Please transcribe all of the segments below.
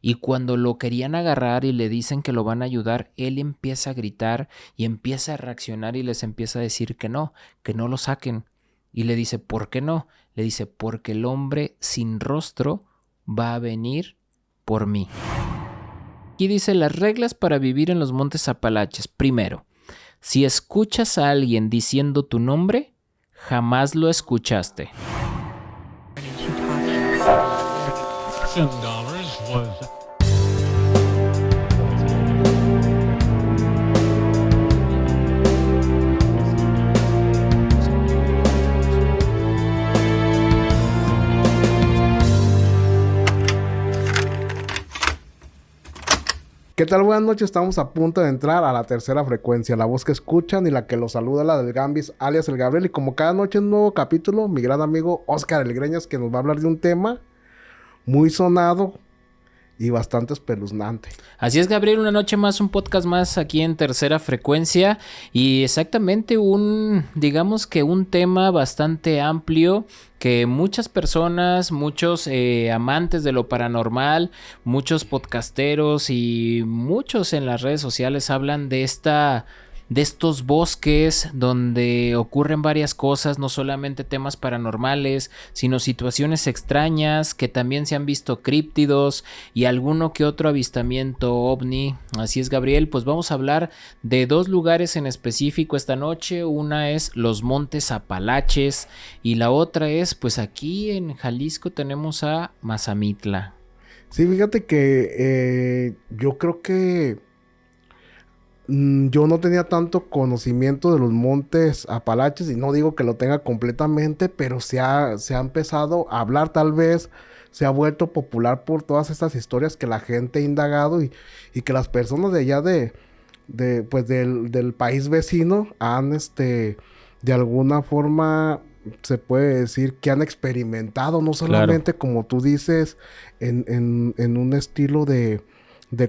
Y cuando lo querían agarrar y le dicen que lo van a ayudar, él empieza a gritar y empieza a reaccionar y les empieza a decir que no lo saquen. Y le dice, ¿por qué no? Le dice, porque el hombre sin rostro va a venir por mí. Aquí dice las reglas para vivir en los Montes Apalaches. Primero, si escuchas a alguien diciendo tu nombre, jamás lo escuchaste. ¿Qué tal? Buenas noches, estamos a punto de entrar a la tercera frecuencia. La voz que escuchan y la que los saluda, la del Gambis, alias el Gabriel. Y como cada noche un nuevo capítulo, mi gran amigo Oscar El Greñas, que nos va a hablar de un tema muy sonado y bastante espeluznante. Así es, Gabriel, una noche más, un podcast más aquí en Tercera Frecuencia y exactamente digamos que un tema bastante amplio que muchas personas, muchos amantes de lo paranormal, muchos podcasteros y muchos en las redes sociales hablan de estos bosques donde ocurren varias cosas, no solamente temas paranormales, sino situaciones extrañas, que también se han visto críptidos y alguno que otro avistamiento ovni. Así es, Gabriel, pues vamos a hablar de dos lugares en específico esta noche. Una es los Montes Apalaches y la otra es, pues aquí en Jalisco tenemos a Mazamitla. Sí, fíjate que yo creo que yo no tenía tanto conocimiento de los Montes Apalaches y no digo que lo tenga completamente, pero se ha empezado a hablar, tal vez se ha vuelto popular por todas estas historias que la gente ha indagado y que las personas de allá pues del país vecino han de alguna forma se puede decir que han experimentado, no solamente como tú dices en un estilo de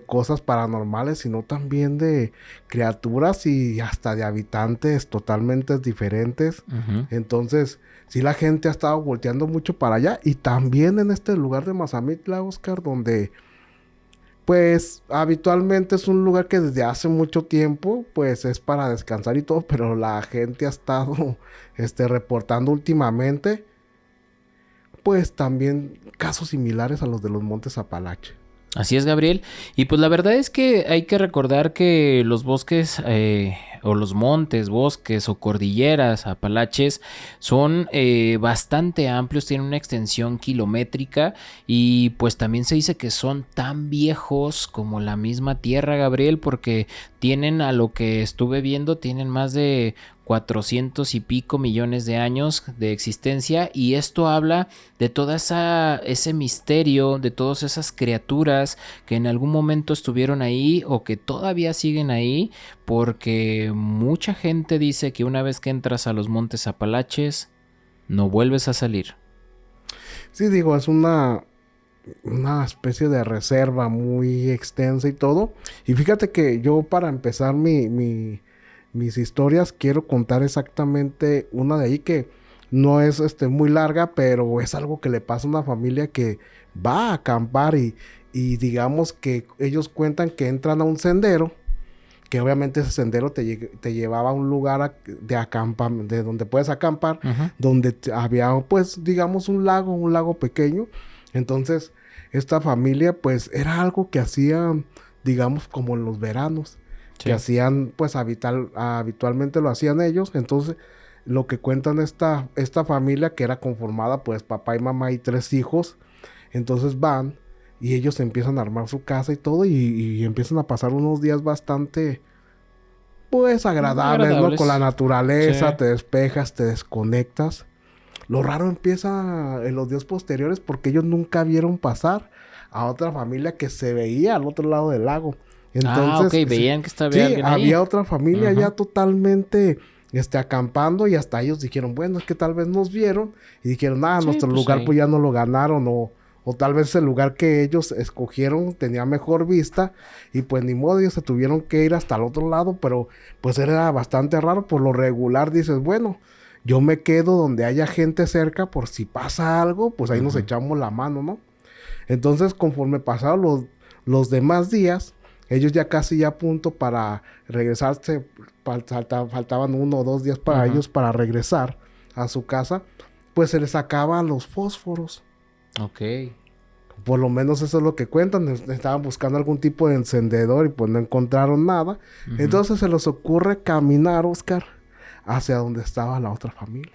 cosas paranormales, sino también de criaturas y hasta de habitantes totalmente diferentes. Uh-huh. Entonces, sí, la gente ha estado volteando mucho para allá. Y también en este lugar de Mazamitla, Oscar, donde, pues, habitualmente es un lugar que desde hace mucho tiempo, pues, es para descansar y todo, pero la gente ha estado, reportando últimamente, pues, también casos similares a los de los Montes Apalaches. Así es, Gabriel. Y pues la verdad es que hay que recordar que los bosques o los montes, bosques o cordilleras, Apalaches, son bastante amplios, tienen una extensión kilométrica y pues también se dice que son tan viejos como la misma Tierra, Gabriel, porque tienen, a lo que estuve viendo, tienen más de 400 y pico millones de años de existencia, y esto habla de toda ese misterio, de todas esas criaturas que en algún momento estuvieron ahí o que todavía siguen ahí, porque mucha gente dice que una vez que entras a los Montes Apalaches no vuelves a salir. Sí, digo, es una especie de reserva muy extensa y todo. Y fíjate que yo, para empezar mis historias, quiero contar exactamente una de ahí que no es muy larga, pero es algo que le pasa a una familia que va a acampar y digamos que ellos cuentan que entran a un sendero, que obviamente ese sendero te llevaba a un lugar de donde puedes acampar, uh-huh, donde había, pues, digamos, un lago pequeño. Entonces, esta familia, pues, era algo que hacían, digamos, como en los veranos. Sí. Que hacían, pues, habitualmente lo hacían ellos. Entonces, lo que cuentan esta familia, que era conformada, pues, papá y mamá y 3 hijos. Entonces van y ellos empiezan a armar su casa y todo, y empiezan a pasar unos días bastante, pues, agradables, ¿no? Con la naturaleza, sí. Te despejas, te desconectas. Lo raro empieza en los días posteriores, porque ellos nunca vieron pasar a otra familia que se veía al otro lado del lago. Entonces, veían que estaba alguien ahí. Había otra familia, uh-huh, ya totalmente acampando, y hasta ellos dijeron, bueno, es que tal vez nos vieron y dijeron, nuestro lugar sí, pues ya no lo ganaron, o tal vez el lugar que ellos escogieron tenía mejor vista y pues ni modo, ellos se tuvieron que ir hasta el otro lado, pero pues era bastante raro. Por lo regular dices, bueno, yo me quedo donde haya gente cerca por si pasa algo, pues ahí, uh-huh, nos echamos la mano, ¿no? Entonces, conforme pasaron Los demás días, ellos ya casi ya a punto para regresarse, faltaban 1 o 2 días para ellos para regresar a su casa, pues se les acaban los fósforos. Ok. Por lo menos eso es lo que cuentan. Estaban buscando algún tipo de encendedor y pues no encontraron nada. Entonces se les ocurre caminar, Oscar, hacia donde estaba la otra familia.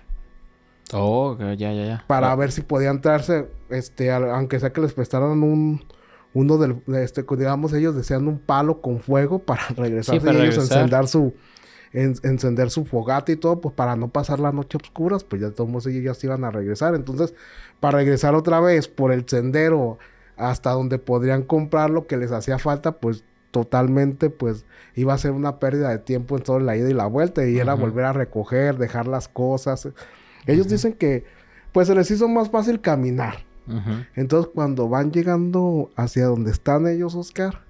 Oh, ya. Para ver si podían traerse, aunque sea que les prestaran uno del, digamos, ellos desean un palo con fuego para regresarse para y ellos regresar. encender su fogata y todo, pues para no pasar la noche a oscuras, pues ya todos ellos ya se iban a regresar. Entonces, para regresar otra vez por el sendero hasta donde podrían comprar lo que les hacía falta, pues totalmente, pues iba a ser una pérdida de tiempo en toda la ida y la vuelta, y era volver a recoger, dejar las cosas. Ellos dicen que pues se les hizo más fácil caminar. Entonces, cuando van llegando hacia donde están ellos, Oscar,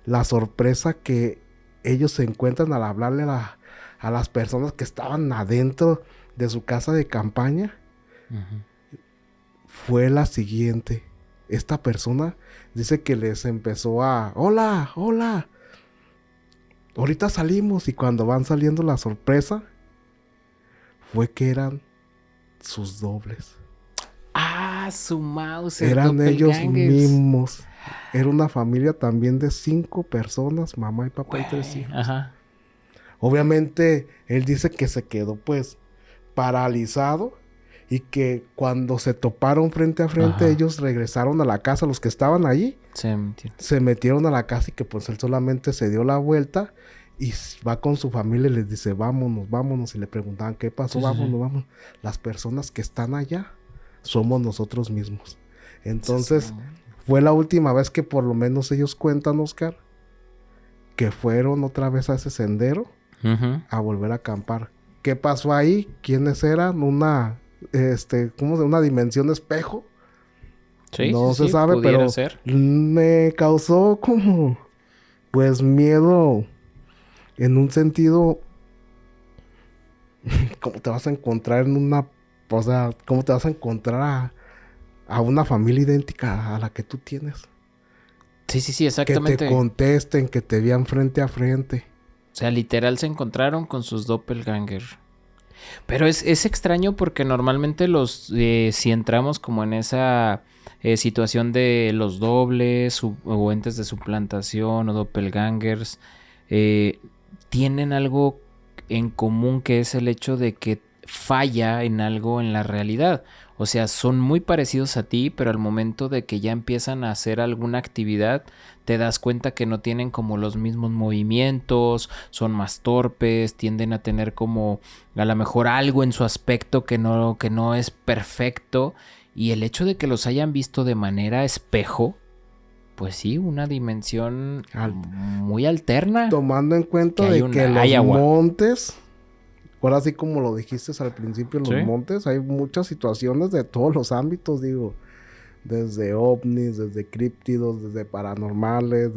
la sorpresa que ellos se encuentran al hablarle a las personas que estaban adentro de su casa de campaña fue la siguiente. Esta persona dice que les empezó a... ¡Hola! ¡Hola! Ahorita salimos. Y cuando van saliendo, la sorpresa fue que eran sus dobles. Ah, su mouse. Eran ellos mismos. Era una familia también de 5 personas, mamá y papá y 3 hijos. Ajá. Obviamente, él dice que se quedó pues paralizado y que cuando se toparon frente a frente, ellos regresaron a la casa, los que estaban allí. Se metieron a la casa y que pues él solamente se dio la vuelta y va con su familia y les dice, vámonos. Y le preguntaban, ¿qué pasó? Vámonos. Las personas que están allá somos nosotros mismos. Entonces, fue la última vez que por lo menos ellos cuentan, Oscar, que fueron otra vez a ese sendero a volver a acampar. ¿Qué pasó ahí? ¿Quiénes eran? Una dimensión espejo. No se sabe, pero me causó como, pues, miedo en un sentido. ¿Cómo te vas a encontrar cómo te vas a encontrar a una familia idéntica a la que tú tienes? Sí, exactamente. Que te contesten, que te vean frente a frente. O sea, literal se encontraron con sus doppelganger. Pero es extraño porque normalmente si entramos como en esa situación de los dobles o entes de suplantación o doppelgangers, tienen algo en común, que es el hecho de que falla en algo en la realidad. O sea, son muy parecidos a ti, pero al momento de que ya empiezan a hacer alguna actividad, te das cuenta que no tienen como los mismos movimientos, son más torpes, tienden a tener como a lo mejor algo en su aspecto que no es perfecto. Y el hecho de que los hayan visto de manera espejo, pues sí, una dimensión muy alterna. Tomando en cuenta de que los montes, ahora sí como lo dijiste al principio, en los montes hay muchas situaciones de todos los ámbitos, digo, desde ovnis, desde críptidos, desde paranormales,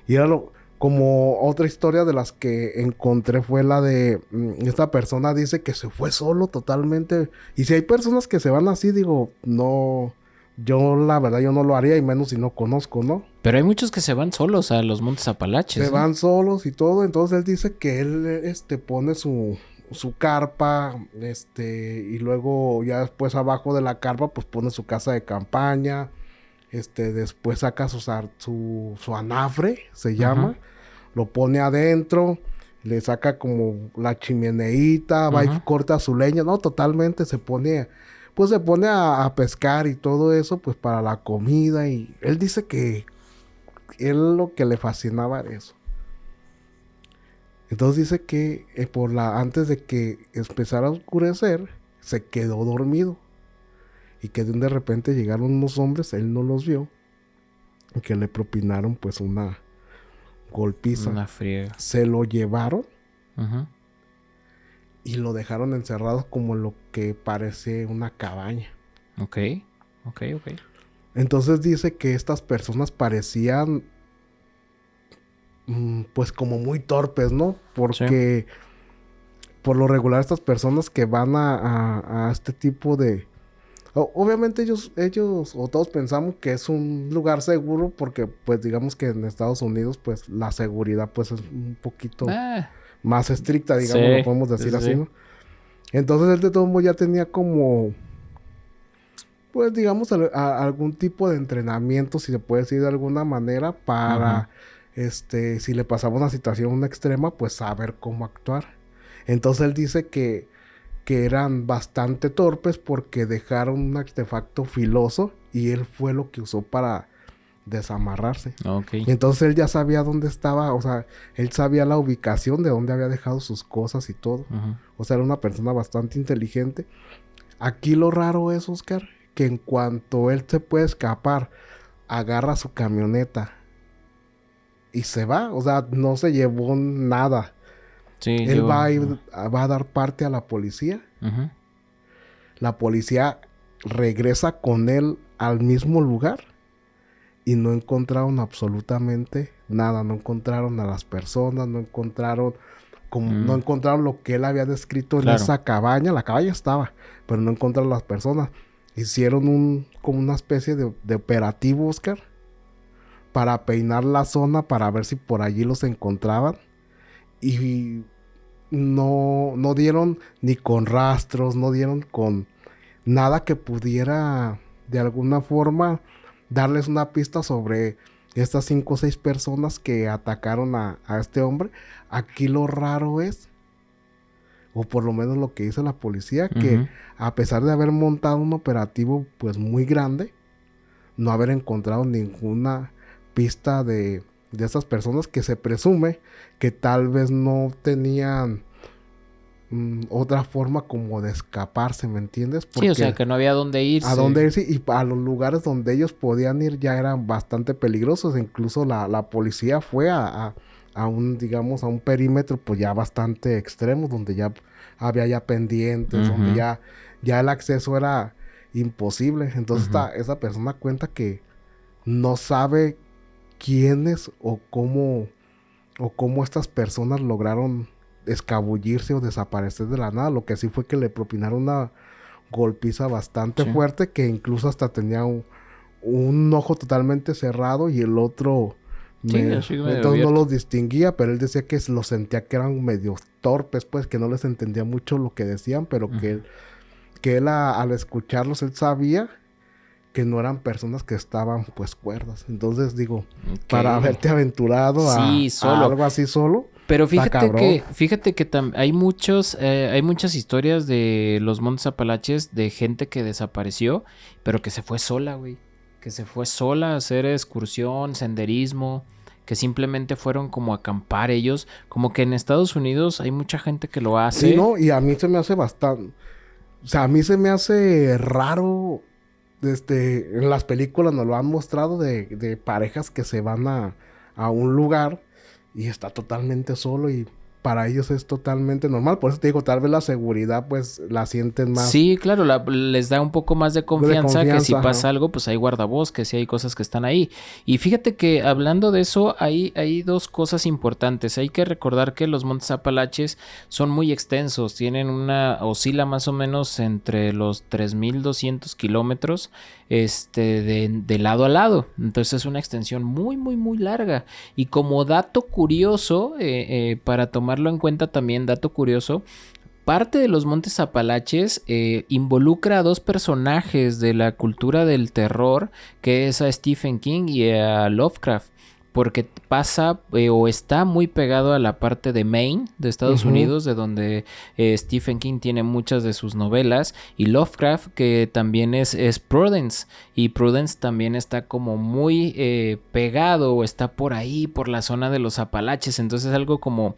Y era como otra historia de las que encontré fue la de... esta persona dice que se fue solo totalmente. Y si hay personas que se van así, digo, no... Yo, la verdad, yo no lo haría, y menos si no conozco, ¿no? Pero hay muchos que se van solos a los Montes Apalaches. Se van solos y todo. Entonces él dice que él pone su carpa, y luego ya después abajo de la carpa pues pone su casa de campaña, después saca su anafre, se llama, lo pone adentro, le saca como la chimeneita, va y corta su leña, no, totalmente se pone a pescar y todo eso pues para la comida, y él dice que él lo que le fascinaba era eso. Entonces dice que antes de que empezara a oscurecer, se quedó dormido. Y que de repente llegaron unos hombres, él no los vio, y que le propinaron pues una golpiza. Una friega. Se lo llevaron y lo dejaron encerrado como lo que parece una cabaña. Ok. Entonces dice que estas personas parecían... pues como muy torpes, ¿no? Porque por lo regular estas personas que van a este tipo de... Obviamente ellos o todos pensamos que es un lugar seguro porque pues digamos que en Estados Unidos pues la seguridad pues es un poquito Ah, más estricta, digamos, sí, lo podemos decir sí, así, sí. ¿no? Entonces él de todo modo ya tenía como pues digamos algún tipo de entrenamiento, si se puede decir de alguna manera, Ujú. para si le pasaba una situación extrema, pues saber cómo actuar. Entonces él dice que eran bastante torpes porque dejaron un artefacto filoso y él fue lo que usó para desamarrarse. Ok. Y entonces él ya sabía dónde estaba, o sea, él sabía la ubicación de dónde había dejado sus cosas y todo. Ujú. O sea, era una persona bastante inteligente. Aquí lo raro es, Oscar, que en cuanto él se puede escapar, agarra su camioneta y se va. O sea, no se llevó nada. Sí, Él yo... va a dar parte a la policía. Ujú. La policía regresa con él al mismo lugar y no encontraron absolutamente nada. No encontraron a las personas, no Mm, encontraron lo que él había descrito en claro. esa cabaña. La cabaña estaba, pero no encontraron las personas. Hicieron como una especie de operativo, Oscar, para peinar la zona para ver si por allí los encontraban. Y no dieron ni con rastros, no dieron con nada que pudiera de alguna forma darles una pista sobre estas 5 o 6 personas que atacaron a este hombre. Aquí lo raro es, o por lo menos lo que dice la policía, que Ujú. a pesar de haber montado un operativo pues muy grande, no haber encontrado ninguna pista de esas personas que se presume que tal vez no tenían otra forma como de escaparse, ¿me entiendes? Sí, o sea, Porque que no había dónde a dónde irse. irse y a los lugares donde ellos podían ir ya eran bastante peligrosos. Incluso la policía fue a un, digamos, a un perímetro pues ya bastante extremo, donde ya había ya pendientes, donde Ujú. ya el acceso era imposible. Entonces Ujú. esa persona cuenta que no sabe quiénes o cómo estas personas lograron escabullirse o desaparecer de la nada. Lo que sí fue que le propinaron una golpiza bastante Sí. fuerte que incluso hasta tenía un ojo totalmente cerrado y el otro Sí, así medio entonces no abierto. los distinguía, pero él decía que lo sentía que eran medio torpes, pues que no les entendía mucho lo que decían, pero Ujú. que él al escucharlos él sabía que no eran personas que estaban pues cuerdas. Entonces digo, Ok. para haberte aventurado Sí, a solo. algo así solo, Pero está cabrón. fíjate que hay muchas historias de los Montes Apalaches de gente que desapareció, pero que se fue sola, güey. Que se fue sola a hacer excursión, senderismo, que simplemente fueron como a acampar ellos. Como que en Estados Unidos hay mucha gente que lo Sí, hace. ¿no? Y a mí se me hace bastante, o sea, a mí se me hace raro, en las películas nos lo han mostrado de parejas que se van a un lugar y está totalmente solo y para ellos es totalmente normal. Por eso te digo, tal vez la seguridad pues la sienten más Sí, claro, les da un poco más de de confianza que si confianza, ajá. pasa algo, pues hay guardabosques y hay cosas que están ahí. Y fíjate que hablando de eso, hay dos cosas importantes. Hay que recordar que los Montes Apalaches son muy extensos, tienen oscila más o menos entre los 3.200 kilómetros, de lado a lado. Entonces es una extensión muy, muy, muy larga. Y como dato curioso, para tomarlo en cuenta también, dato curioso, parte de los Montes Apalaches involucra a dos personajes de la cultura del terror, que es a Stephen King y a Lovecraft, porque pasa o está muy pegado a la parte de Maine, de Estados Ujú. Unidos, de donde Stephen King tiene muchas de sus novelas, y Lovecraft, que también es Prudence, y Prudence también está como muy pegado o está por ahí, por la zona de los Apalaches, entonces algo como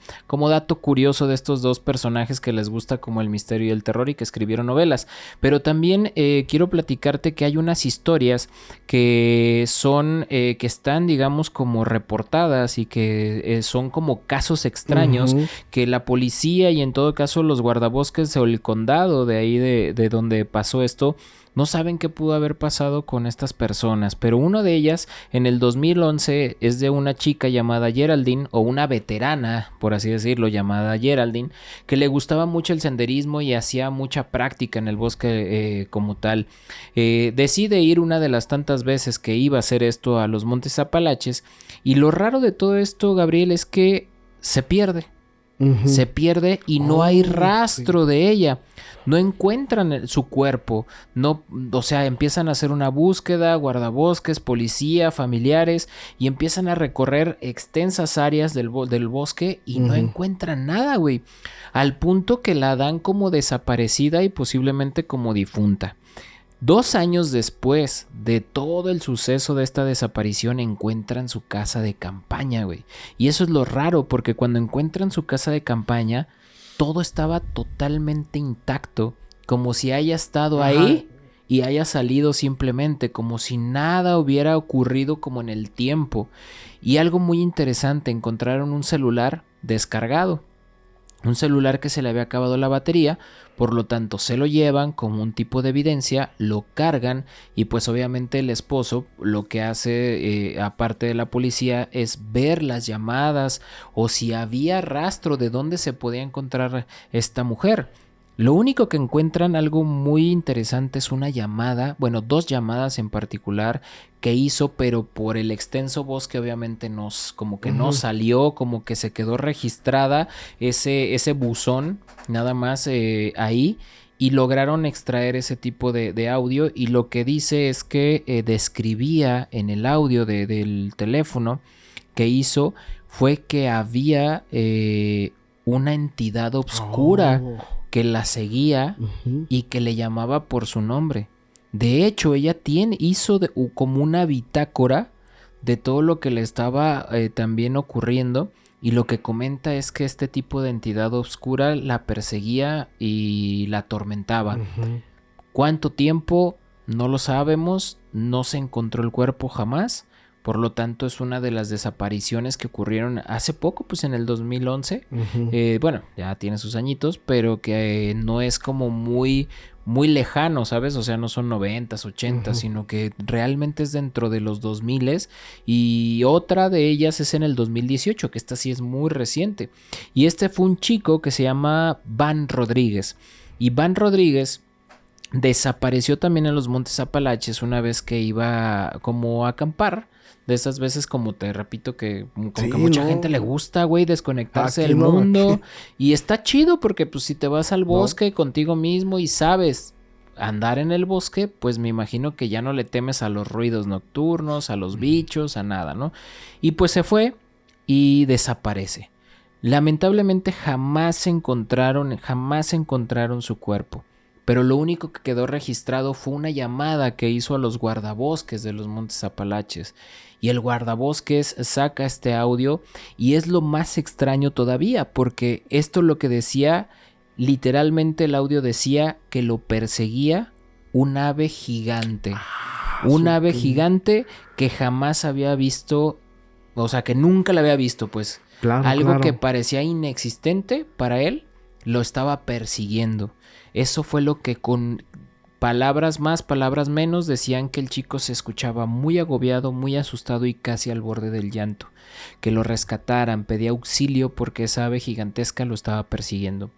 dato curioso de estos dos personajes que les gusta como el misterio y el terror y que escribieron novelas. Pero también quiero platicarte que hay unas historias que son, que están, digamos, como reportadas y que son como casos extraños Ujú. que la policía y en todo caso los guardabosques o el condado de ahí de donde pasó esto No saben qué pudo haber pasado con estas personas, pero una de ellas en el 2011 es de una chica llamada Geraldine, o una veterana, por así decirlo, llamada Geraldine, que le gustaba mucho el senderismo y hacía mucha práctica en el bosque como tal. Decide ir una de las tantas veces que iba a hacer esto a los Montes Apalaches, y lo raro de todo esto, Gabriel, es que se pierde. Se pierde y no hay rastro de ella. No encuentran su cuerpo. No, o sea, empiezan a hacer una búsqueda, guardabosques, policía, familiares, y empiezan a recorrer extensas áreas del bosque y no encuentran nada, güey. Al punto que la dan como desaparecida y posiblemente como difunta. 2 años después de todo el suceso de esta desaparición, encuentran su casa de campaña, güey. Y eso es lo raro, porque cuando encuentran su casa de campaña, todo estaba totalmente intacto, como si haya estado ahí y haya salido simplemente, como si nada hubiera ocurrido como en el tiempo. Y algo muy interesante, encontraron un celular descargado. Un celular que se le había acabado la batería, por lo tanto se lo llevan como un tipo de evidencia, lo cargan y pues obviamente el esposo lo que hace aparte de la policía es ver las llamadas o si había rastro de dónde se podía encontrar esta mujer. Lo único que encuentran, algo muy interesante, es una llamada, bueno, 2 llamadas en particular que hizo, pero por el extenso bosque obviamente como que no salió, como que se quedó registrada ese buzón nada más ahí, y lograron extraer ese tipo de audio, y lo que dice es que describía en el audio del teléfono que hizo fue que había una entidad oscura que la seguía y que le llamaba por su nombre. De hecho, ella hizo como una bitácora de todo lo que le estaba también ocurriendo, y lo que comenta es que este tipo de entidad oscura la perseguía y la atormentaba. ¿Cuánto tiempo? No lo sabemos, no se encontró el cuerpo jamás. Por lo tanto, es una de las desapariciones que ocurrieron hace poco, pues en el 2011. Bueno, ya tiene sus añitos, pero que no es como muy lejano, ¿sabes? O sea, no son 90s, 80s, sino que realmente es dentro de los 2000s. Y otra de ellas es en el 2018, que esta sí es muy reciente. Y este fue un chico que se llama Van Rodríguez. Y Van Rodríguez desapareció también en los Montes Apalaches una vez que iba como a acampar. De esas veces, como te repito, que como que mucha gente le gusta, güey, desconectarse del mundo. Y está chido porque pues si te vas al bosque contigo mismo y sabes andar en el bosque, pues me imagino que ya no le temes a los ruidos nocturnos, a los bichos, a nada, ¿no? Y pues se fue y desaparece. Lamentablemente jamás encontraron su cuerpo. Pero lo único que quedó registrado fue una llamada que hizo a los guardabosques de los Montes Apalaches. Y el guardabosques saca este audio, y es lo más extraño todavía, porque esto lo que decía, literalmente el audio decía que lo perseguía un ave gigante. Un ave gigante que jamás había visto, o sea, que nunca la había visto, pues. Algo que parecía inexistente para él, lo estaba persiguiendo. Eso fue lo que, con palabras más, palabras menos, decían que el chico se escuchaba muy agobiado, muy asustado y casi al borde del llanto. Que lo rescataran, pedía auxilio porque esa ave gigantesca lo estaba persiguiendo.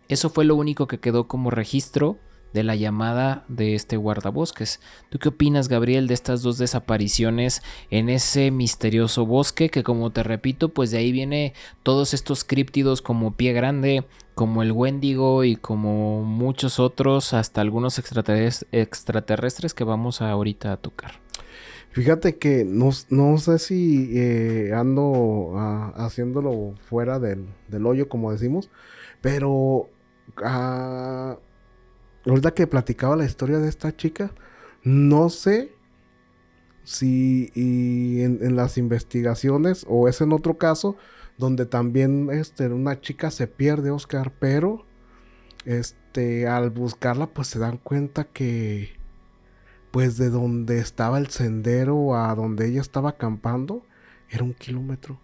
Eso fue lo único que quedó como registro de la llamada de este guardabosques. ¿Tú qué opinas, Gabriel, de estas 2 desapariciones en ese misterioso bosque? Que, como te repito, pues de ahí viene todos estos críptidos como Pie Grande, como el Wendigo y como muchos otros, hasta algunos extraterrestres que vamos ahorita a tocar. Fíjate que no sé si ando haciéndolo fuera del hoyo, como decimos, pero ahorita que platicaba la historia de esta chica, no sé si en las investigaciones o es en otro caso donde también una chica se pierde, Oscar, pero al buscarla pues se dan cuenta que pues de donde estaba el sendero a donde ella estaba acampando era 1 kilómetro.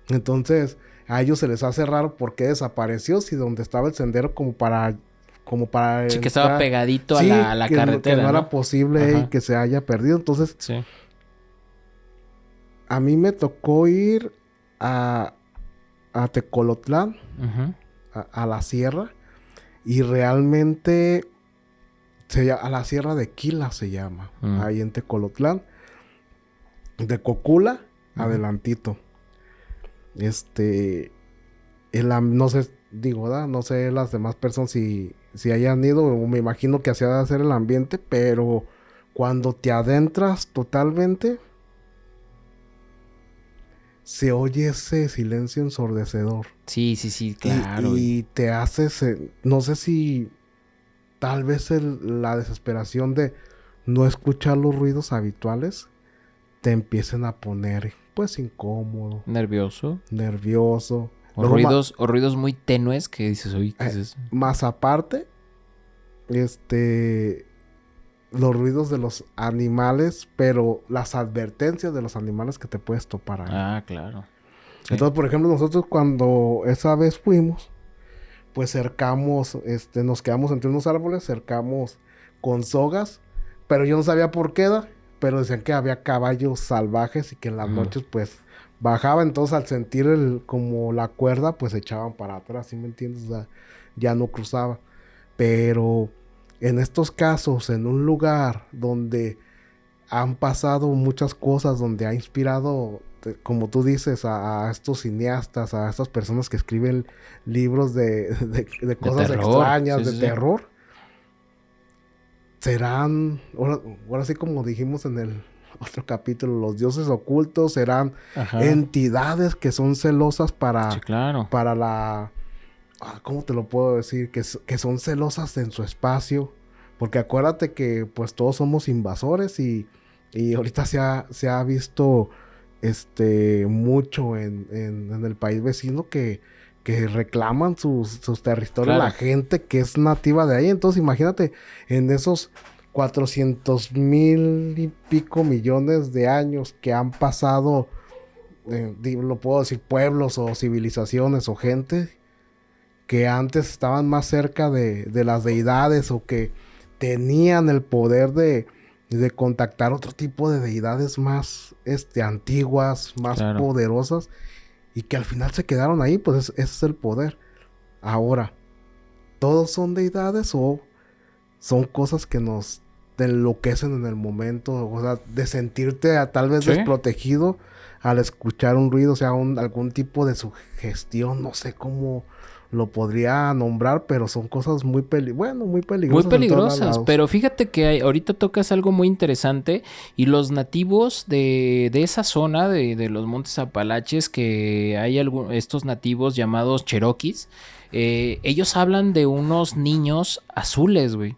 Entonces a ellos se les hace raro por qué desapareció, si donde estaba el sendero como para como para Sí, que estaba pegadito sí, a la carretera, que no era ¿no? posible y que se haya perdido. Entonces, Sí. a mí me tocó ir a, a Tecolotlán, Ujú. a la sierra, y realmente a la sierra de Quila se llama, ahí en Tecolotlán, de Cocula, adelantito. No sé, digo, ¿verdad? No sé las demás personas si hayan ido, o me imagino que hacía de hacer el ambiente, pero cuando te adentras totalmente, se oye ese silencio ensordecedor. Sí, sí, sí, Y, claro. y te haces, no sé si tal vez la desesperación de no escuchar los ruidos habituales te empiecen a poner, pues, incómodo, Nervioso. nervioso. O Luego, ruidos muy tenues que dices, oye, ¿qué es eso? más aparte, este, los ruidos de los animales, pero las advertencias de los animales que te puedes topar ahí. Ah, claro. Sí. Entonces, por ejemplo, nosotros cuando esa vez fuimos, pues cercamos, nos quedamos entre unos árboles, cercamos con sogas, pero yo no sabía por qué era, pero decían que había caballos salvajes y que en las noches, pues, bajaba. Entonces, al sentir como la cuerda, pues, se echaban para atrás, ¿sí me entiendes? O sea, ya no cruzaba. Pero en estos casos, en un lugar donde han pasado muchas cosas, donde ha inspirado, como tú dices, a estos cineastas, a estas personas que escriben libros de cosas terror. extrañas, Sí, de sí, sí. terror, serán, ahora sí como dijimos en el otro capítulo, los dioses ocultos serán entidades que son celosas Sí, claro. para ¿cómo te lo puedo decir? Que son celosas en su espacio. Porque acuérdate que pues todos somos invasores y ahorita se ha visto mucho en el país vecino que reclaman sus territorios, Claro. la gente que es nativa de ahí. Entonces imagínate, en esos 400,000 y pico millones de años que han pasado, lo puedo decir, pueblos o civilizaciones o gente que antes estaban más cerca de las deidades o que tenían el poder de contactar otro tipo de deidades más antiguas, más poderosas, y que al final se quedaron ahí, pues ese es el poder. Ahora, ¿todos son deidades o son cosas que nos te enloquecen en el momento? O sea, de sentirte tal vez desprotegido al escuchar un ruido, o sea, algún tipo de sugestión, no sé cómo lo podría nombrar, pero son cosas muy peligrosas. Muy peligrosas, pero fíjate que ahorita tocas algo muy interesante y los nativos de esa zona, de los Montes Apalaches, que hay estos nativos llamados Cherokees, ellos hablan de unos niños azules, güey.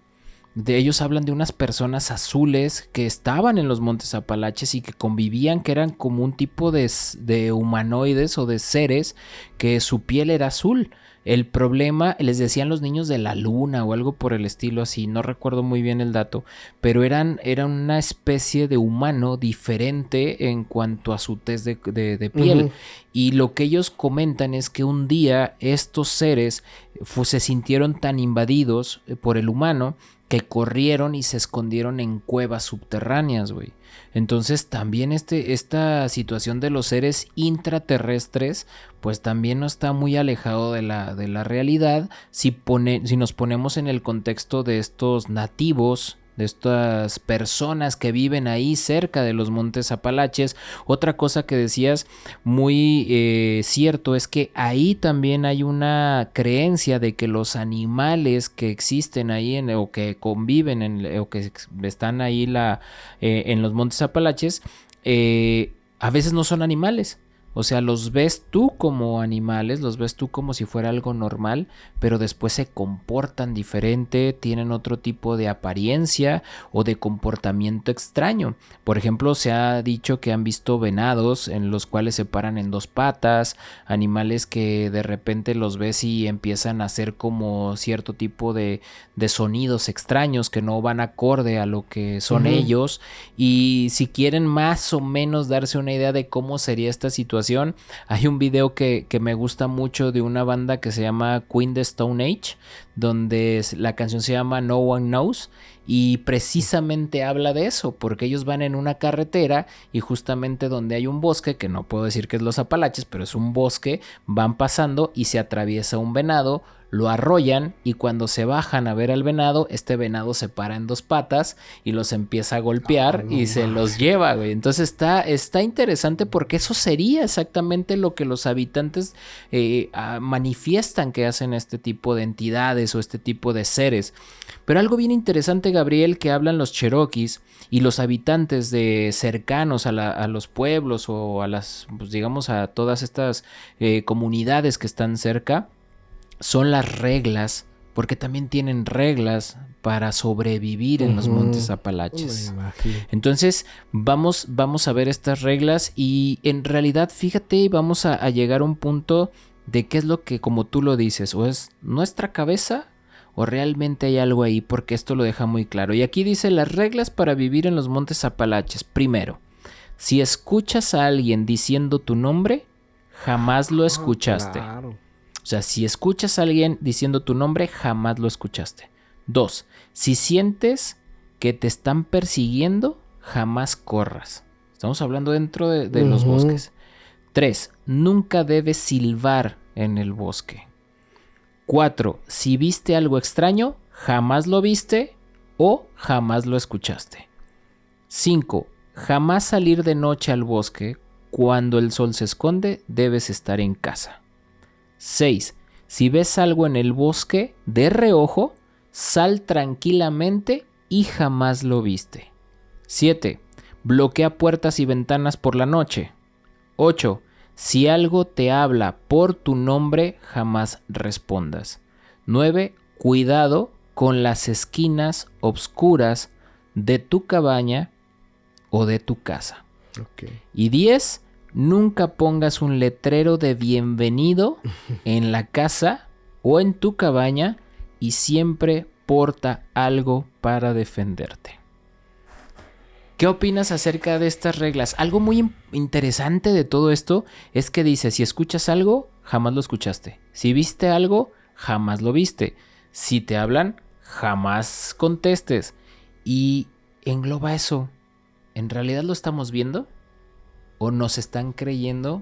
Ellos hablan de unas personas azules que estaban en los Montes Apalaches y que convivían, que eran como un tipo de humanoides o de seres que su piel era azul. El problema, les decían los niños de la luna o algo por el estilo así, no recuerdo muy bien el dato, pero eran una especie de humano diferente en cuanto a su tez de piel. Y lo que ellos comentan es que un día estos seres se sintieron tan invadidos por el humano que corrieron y se escondieron en cuevas subterráneas, güey. Entonces también esta situación de los seres intraterrestres, pues también no está muy alejado de la realidad si nos ponemos en el contexto de estos nativos, de estas personas que viven ahí cerca de los Montes Apalaches. Otra cosa que decías muy cierto es que ahí también hay una creencia de que los animales que existen ahí o que conviven o que están ahí en los Montes Apalaches a veces no son animales. O sea, los ves tú como animales, los ves tú como si fuera algo normal, pero después se comportan diferente, tienen otro tipo de apariencia o de comportamiento extraño. Por ejemplo, se ha dicho que han visto venados en los cuales se paran en dos patas, animales que de repente los ves y empiezan a hacer como cierto tipo de sonidos extraños que no van acorde a lo que son ellos. Y si quieren más o menos darse una idea de cómo sería esta situación, hay un video video que me gusta mucho de una banda que se llama Queen the Stone Age, donde la canción se llama No One Knows, y precisamente habla de eso, porque ellos van en una carretera y justamente donde hay un bosque, que no puedo decir que es los Apalaches, pero es un bosque, van pasando y se atraviesa un venado, lo arrollan y cuando se bajan a ver al venado, este venado se para en dos patas y los empieza a golpear y se los lleva, güey. Entonces está interesante porque eso sería exactamente lo que los habitantes manifiestan que hacen este tipo de entidades o este tipo de seres. Pero algo bien interesante, Gabriel, que hablan los cherokees y los habitantes de cercanos a los pueblos o a las, pues digamos, a todas estas comunidades que están cerca, son las reglas, porque también tienen reglas para sobrevivir en los Montes Apalaches. Entonces vamos a ver estas reglas y en realidad, fíjate, vamos a llegar a un punto de qué es lo que, como tú lo dices, o es nuestra cabeza o realmente hay algo ahí, porque esto lo deja muy claro. Y aquí dice las reglas para vivir en los Montes Apalaches. Primero, si escuchas a alguien diciendo tu nombre, jamás lo escuchaste. Claro. O sea, si escuchas a alguien diciendo tu nombre, jamás lo escuchaste. 2. Si sientes que te están persiguiendo, jamás corras. Estamos hablando dentro de los bosques. 3. Nunca debes silbar en el bosque. 4. Si viste algo extraño, jamás lo viste o jamás lo escuchaste. 5. Jamás salir de noche al bosque. Cuando el sol se esconde, debes estar en casa. 6. Si ves algo en el bosque de reojo, sal tranquilamente y jamás lo viste. 7. Bloquea puertas y ventanas por la noche. 8. Si algo te habla por tu nombre, jamás respondas. 9. Cuidado con las esquinas obscuras de tu cabaña o de tu casa. Okay. Y 10. Nunca pongas un letrero de bienvenido en la casa o en tu cabaña y siempre porta algo para defenderte. ¿Qué opinas acerca de estas reglas? Algo muy interesante de todo esto es que dice, si escuchas algo, jamás lo escuchaste. Si viste algo, jamás lo viste. Si te hablan, jamás contestes. Y engloba eso. ¿En realidad lo estamos viendo? ¿O nos están creyendo?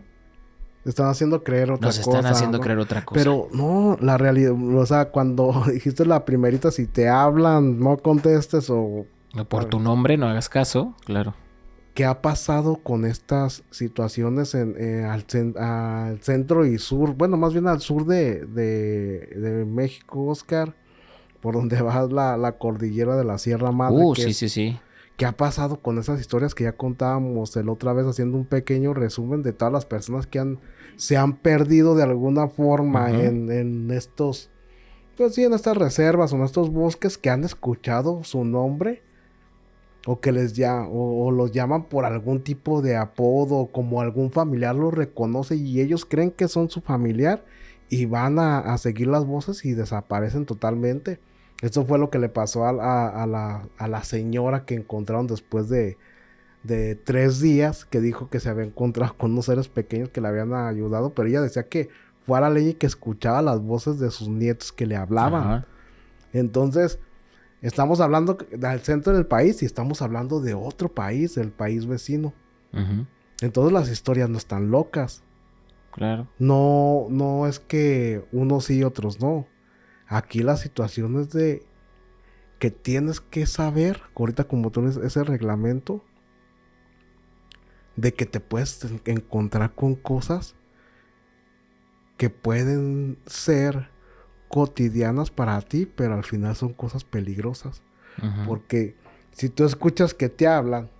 Están haciendo creer otra cosa. Nos están haciendo creer otra cosa. Pero no, la realidad, o sea, cuando dijiste la primerita, si te hablan, no contestes o... Por tu nombre, no hagas caso, claro. ¿Qué ha pasado con estas situaciones al centro y sur? Bueno, más bien al sur de México, Oscar, por donde va la cordillera de la Sierra Madre. Sí. ¿Qué ha pasado con esas historias que ya contábamos la otra vez, haciendo un pequeño resumen de todas las personas que se han perdido de alguna forma en estos, pues sí, en estas reservas o en estos bosques, que han escuchado su nombre o que o los llaman por algún tipo de apodo, como algún familiar los reconoce y ellos creen que son su familiar y van a seguir las voces y desaparecen totalmente? Esto fue lo que le pasó a la señora que encontraron después de 3 días, que dijo que se había encontrado con unos seres pequeños que le habían ayudado, pero ella decía que fue a la ley y que escuchaba las voces de sus nietos que le hablaban. Ajá. Entonces, estamos hablando del centro del país y estamos hablando de otro país, del país vecino. Uh-huh. Entonces las historias no están locas. Claro. No es que unos sí y otros no. Aquí la situación es de que tienes que saber, ahorita como tú tienes ese reglamento, de que te puedes encontrar con cosas que pueden ser cotidianas para ti, pero al final son cosas peligrosas. Uh-huh. Porque si tú escuchas que te hablan,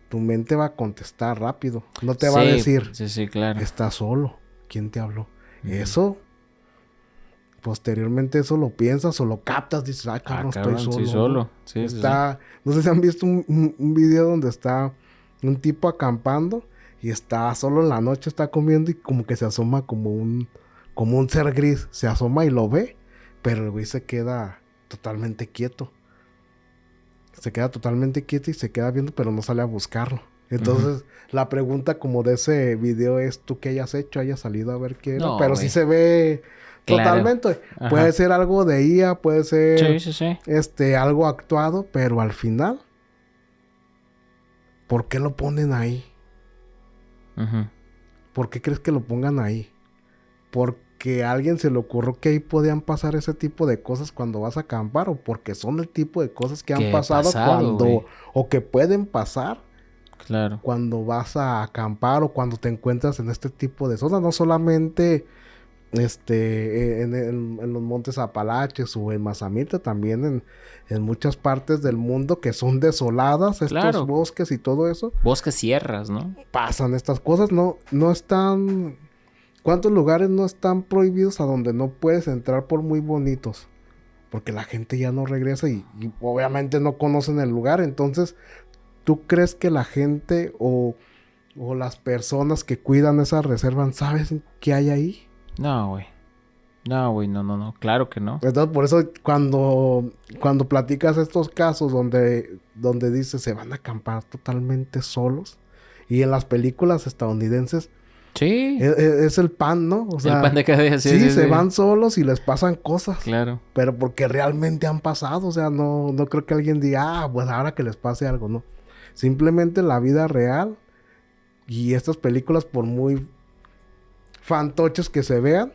tu mente va a contestar rápido. No te va a decir, sí, claro. Estás solo. ¿Quién te habló? Uh-huh. Eso... Posteriormente eso lo piensas o lo captas, dices, cabrón, estoy solo. Sí, solo. Sí, no sé si han visto un video donde está un tipo acampando y está solo en la noche, está comiendo y como que se asoma como un ser gris. Se asoma y lo ve, pero el güey se queda totalmente quieto. Se queda totalmente quieto y se queda viendo, pero no sale a buscarlo. Entonces, la pregunta como de ese video es, ¿tú qué hayas hecho? ¿Hayas salido a ver qué era? No, Pero güey. sí se ve Claro. totalmente. Ajá. Puede ser algo de IA, puede ser Sí. algo actuado, pero al final, ¿por qué lo ponen ahí? Ujú. ¿Por qué crees que lo pongan ahí? Porque a alguien se le ocurrió que ahí podían pasar ese tipo de cosas cuando vas a acampar, o porque son el tipo de cosas que han ¿Qué pasado pasado, güey? o que pueden pasar Claro. cuando vas a acampar o cuando te encuentras en este tipo de zonas, no solamente en los montes Apalaches o en Mazamitla, también en muchas partes del mundo que son desoladas, estos Claro. bosques y todo eso, Bosques, sierras, ¿no? pasan estas cosas, no están. ¿Cuántos lugares no están prohibidos a donde no puedes entrar por muy bonitos? Porque la gente ya no regresa y obviamente no conocen el lugar. Entonces, ¿tú crees que la gente o las personas que cuidan esa reserva saben qué hay ahí? No, güey. No. Claro que no. Entonces, por eso cuando platicas estos casos donde dices se van a acampar totalmente solos, y en las películas estadounidenses Sí. es el pan, ¿no? O sea, El pan de cada día, sí, se van solos y les pasan cosas. Claro. Pero porque realmente han pasado. O sea, no creo que alguien diga, pues ahora que les pase algo, ¿no? Simplemente la vida real y estas películas, por muy fantoches que se vean,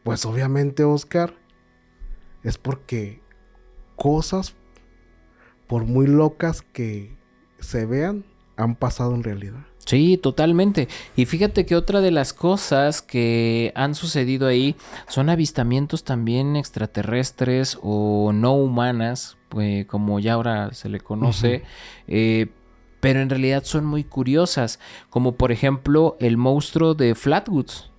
pues obviamente, Oscar, es porque cosas, por muy locas que se vean, han pasado en realidad. Sí, totalmente. Y fíjate que otra de las cosas que han sucedido ahí son avistamientos también extraterrestres o no humanas, pues, como ya ahora se le conoce, pero en realidad son muy curiosas, como por ejemplo el monstruo de Flatwoods.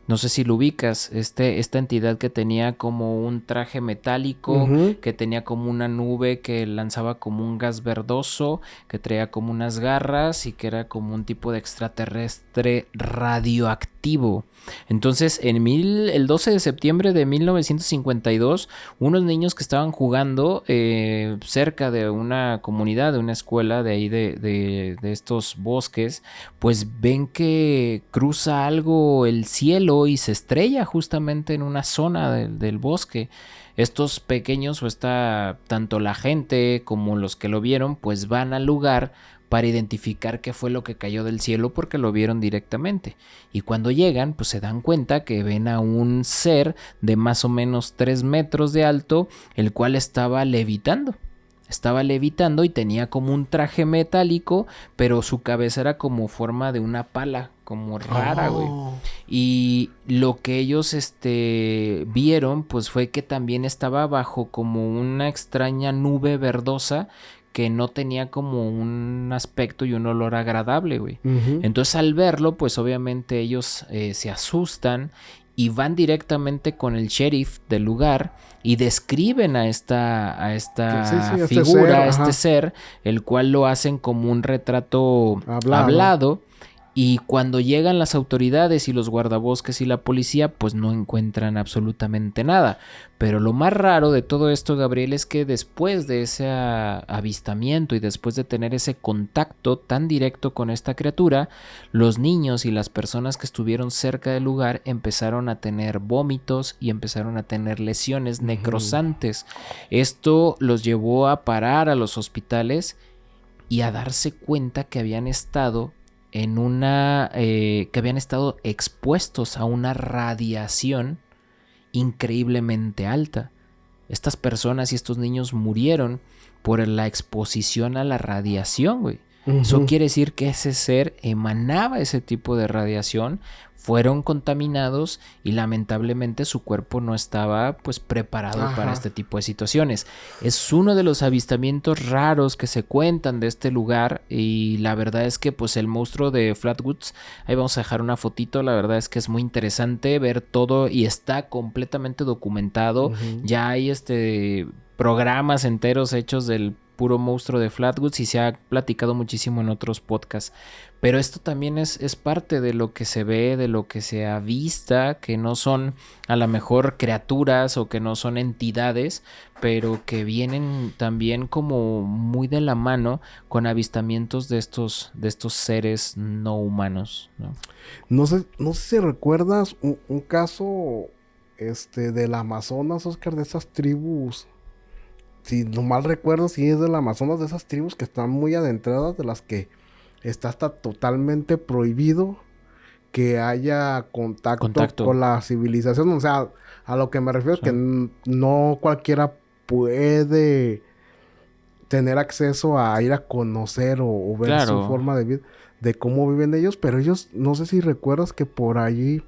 No sé si lo ubicas, esta entidad que tenía como un traje metálico, que tenía como una nube que lanzaba como un gas verdoso, que traía como unas garras y que era como un tipo de extraterrestre radioactivo. Entonces, el 12 de septiembre de 1952, unos niños que estaban jugando cerca de una comunidad, de una escuela de ahí de estos bosques, pues ven que cruza algo el cielo y se estrella justamente en una zona del bosque. Estos pequeños tanto la gente como los que lo vieron, pues van al lugar para identificar qué fue lo que cayó del cielo porque lo vieron directamente. Y cuando llegan, pues se dan cuenta que ven a un ser de más o menos 3 metros de alto, el cual estaba levitando y tenía como un traje metálico, pero su cabeza era como forma de una pala, como rara, güey. Y lo que ellos vieron, pues fue que también estaba bajo como una extraña nube verdosa que no tenía como un aspecto y un olor agradable, güey. Entonces al verlo, pues obviamente ellos se asustan y van directamente con el sheriff del lugar y describen a esta figura, este ser, el cual lo hacen como un retrato hablado. Y cuando llegan las autoridades y los guardabosques y la policía, pues no encuentran absolutamente nada. Pero lo más raro de todo esto, Gabriel, es que después de ese avistamiento y después de tener ese contacto tan directo con esta criatura, los niños y las personas que estuvieron cerca del lugar empezaron a tener vómitos y empezaron a tener lesiones necrosantes. Esto los llevó a parar a los hospitales y a darse cuenta que habían estado que habían estado expuestos a una radiación increíblemente alta. Estas personas y estos niños murieron por la exposición a la radiación, güey. Eso quiere decir que ese ser emanaba ese tipo de radiación, fueron contaminados y lamentablemente su cuerpo no estaba pues preparado para este tipo de situaciones. Es uno de los avistamientos raros que se cuentan de este lugar y la verdad es que pues el monstruo de Flatwoods, ahí vamos a dejar una fotito, la verdad es que es muy interesante ver todo y está completamente documentado. Ya hay programas enteros hechos del puro monstruo de Flatwoods y se ha platicado muchísimo en otros podcasts. Pero esto también es parte de lo que se ve, de lo que se avista, que no son a lo mejor criaturas o que no son entidades, pero que vienen también como muy de la mano con avistamientos de estos seres no humanos, ¿no? No sé si recuerdas un caso del Amazonas, Oscar, de esas tribus. Si no mal recuerdo, si es del Amazonas, de esas tribus que están muy adentradas, de las que está hasta totalmente prohibido que haya contacto con la civilización. O sea, a lo que me refiero es que no cualquiera puede tener acceso a ir a conocer o ver su forma de vida, de cómo viven ellos, pero ellos, no sé si recuerdas que por allí,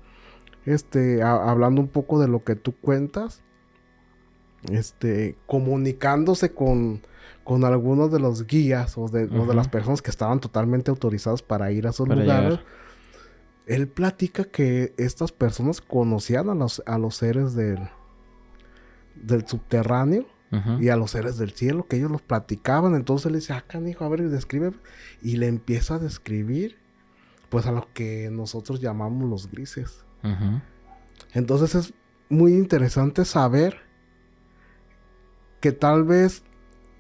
hablando un poco de lo que tú cuentas, comunicándose con algunos de los guías o de las personas que estaban totalmente autorizadas para ir a esos lugares, él platica que estas personas conocían a los seres del subterráneo y a los seres del cielo, que ellos los platicaban. Entonces él dice, canijo, a ver, describe. Y le empieza a describir, pues, a lo que nosotros llamamos los grises. Entonces es muy interesante saber que tal vez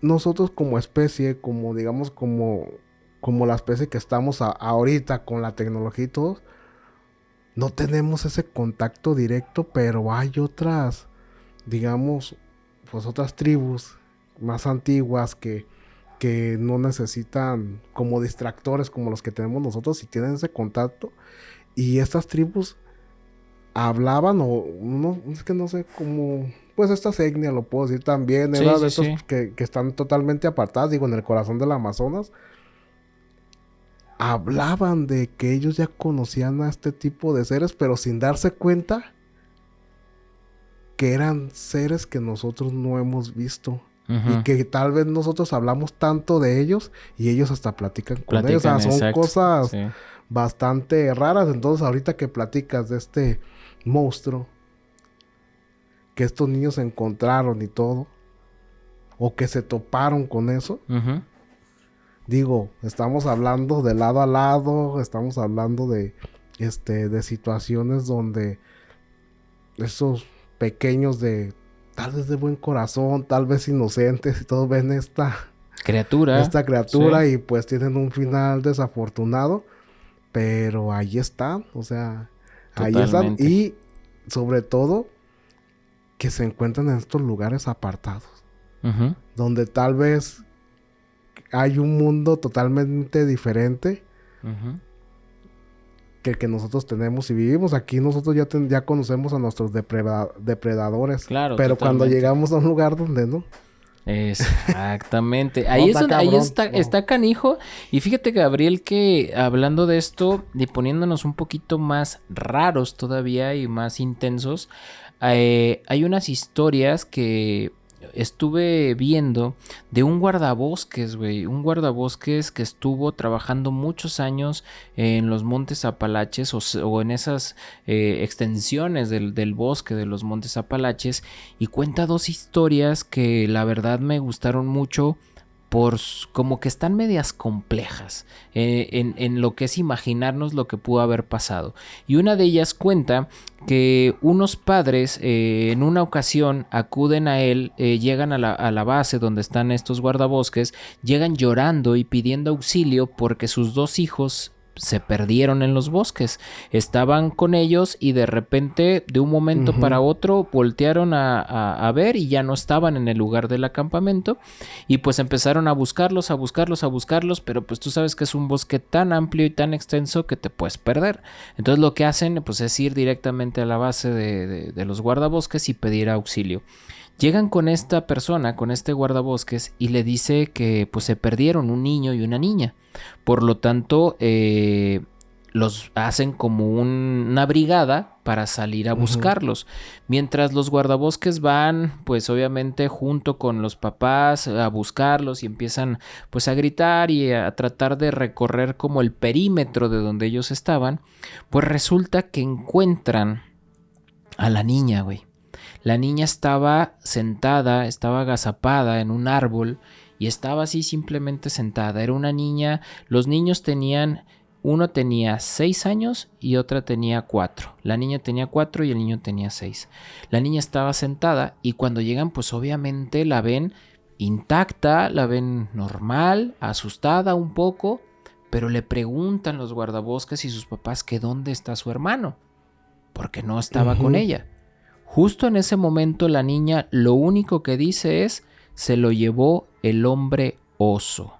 nosotros como especie, como digamos, como la especie que estamos ahorita con la tecnología y todo, no tenemos ese contacto directo, pero hay otras, digamos, pues otras tribus más antiguas que no necesitan como distractores como los que tenemos nosotros y tienen ese contacto. Y estas tribus hablaban, o no, es que no sé cómo, pues estas etnias, lo puedo decir también, era de estos que están totalmente apartadas, digo, en el corazón del Amazonas. Hablaban de que ellos ya conocían a este tipo de seres, pero sin darse cuenta que eran seres que nosotros no hemos visto. Y que tal vez nosotros hablamos tanto de ellos y ellos hasta platican con ellos. O sea, son cosas bastante raras. Entonces, ahorita que platicas de este monstruo que estos niños encontraron y todo, o que se toparon con eso, digo, estamos hablando de lado a lado, estamos hablando de situaciones donde esos pequeños de tal vez de buen corazón, tal vez inocentes y todos ven esta criatura y pues tienen un final desafortunado, pero ahí están, o sea, ahí están, y sobre todo que se encuentran en estos lugares apartados, donde tal vez hay un mundo totalmente diferente que el que nosotros tenemos y vivimos. Aquí nosotros ya conocemos a nuestros depredadores. Claro, pero cuando llegamos a un lugar donde no. Exactamente. Ahí está canijo. Y fíjate, Gabriel, que hablando de esto y poniéndonos un poquito más raros todavía y más intensos, hay unas historias que estuve viendo de un guardabosques, güey. Un guardabosques que estuvo trabajando muchos años en los Montes Apalaches o en esas extensiones del bosque de los Montes Apalaches. Y cuenta dos historias que la verdad me gustaron mucho. Como que están medias complejas en lo que es imaginarnos lo que pudo haber pasado. Y una de ellas cuenta que unos padres en una ocasión acuden a él, llegan a la base donde están estos guardabosques, llegan llorando y pidiendo auxilio porque sus dos hijos se perdieron en los bosques. Estaban con ellos y de repente, de un momento para otro, voltearon a ver y ya no estaban en el lugar del acampamento. Y pues empezaron a buscarlos, pero pues tú sabes que es un bosque tan amplio y tan extenso que te puedes perder. Entonces lo que hacen pues es ir directamente a la base de los guardabosques y pedir auxilio. Llegan con esta persona, con este guardabosques, y le dice que pues se perdieron un niño y una niña. Por lo tanto, los hacen como una brigada para salir a buscarlos. Mientras los guardabosques van, pues obviamente junto con los papás a buscarlos y empiezan pues a gritar y a tratar de recorrer como el perímetro de donde ellos estaban, pues resulta que encuentran a la niña, güey. La niña estaba sentada, estaba agazapada en un árbol y estaba así simplemente sentada. Era una niña, los niños tenían, uno tenía 6 años y otra tenía 4. La niña tenía 4 y el niño tenía 6. La niña estaba sentada y cuando llegan pues obviamente la ven intacta, la ven normal, asustada un poco, pero le preguntan los guardabosques y sus papás que dónde está su hermano, porque no estaba con ella. Justo en ese momento la niña lo único que dice es, se lo llevó el hombre oso.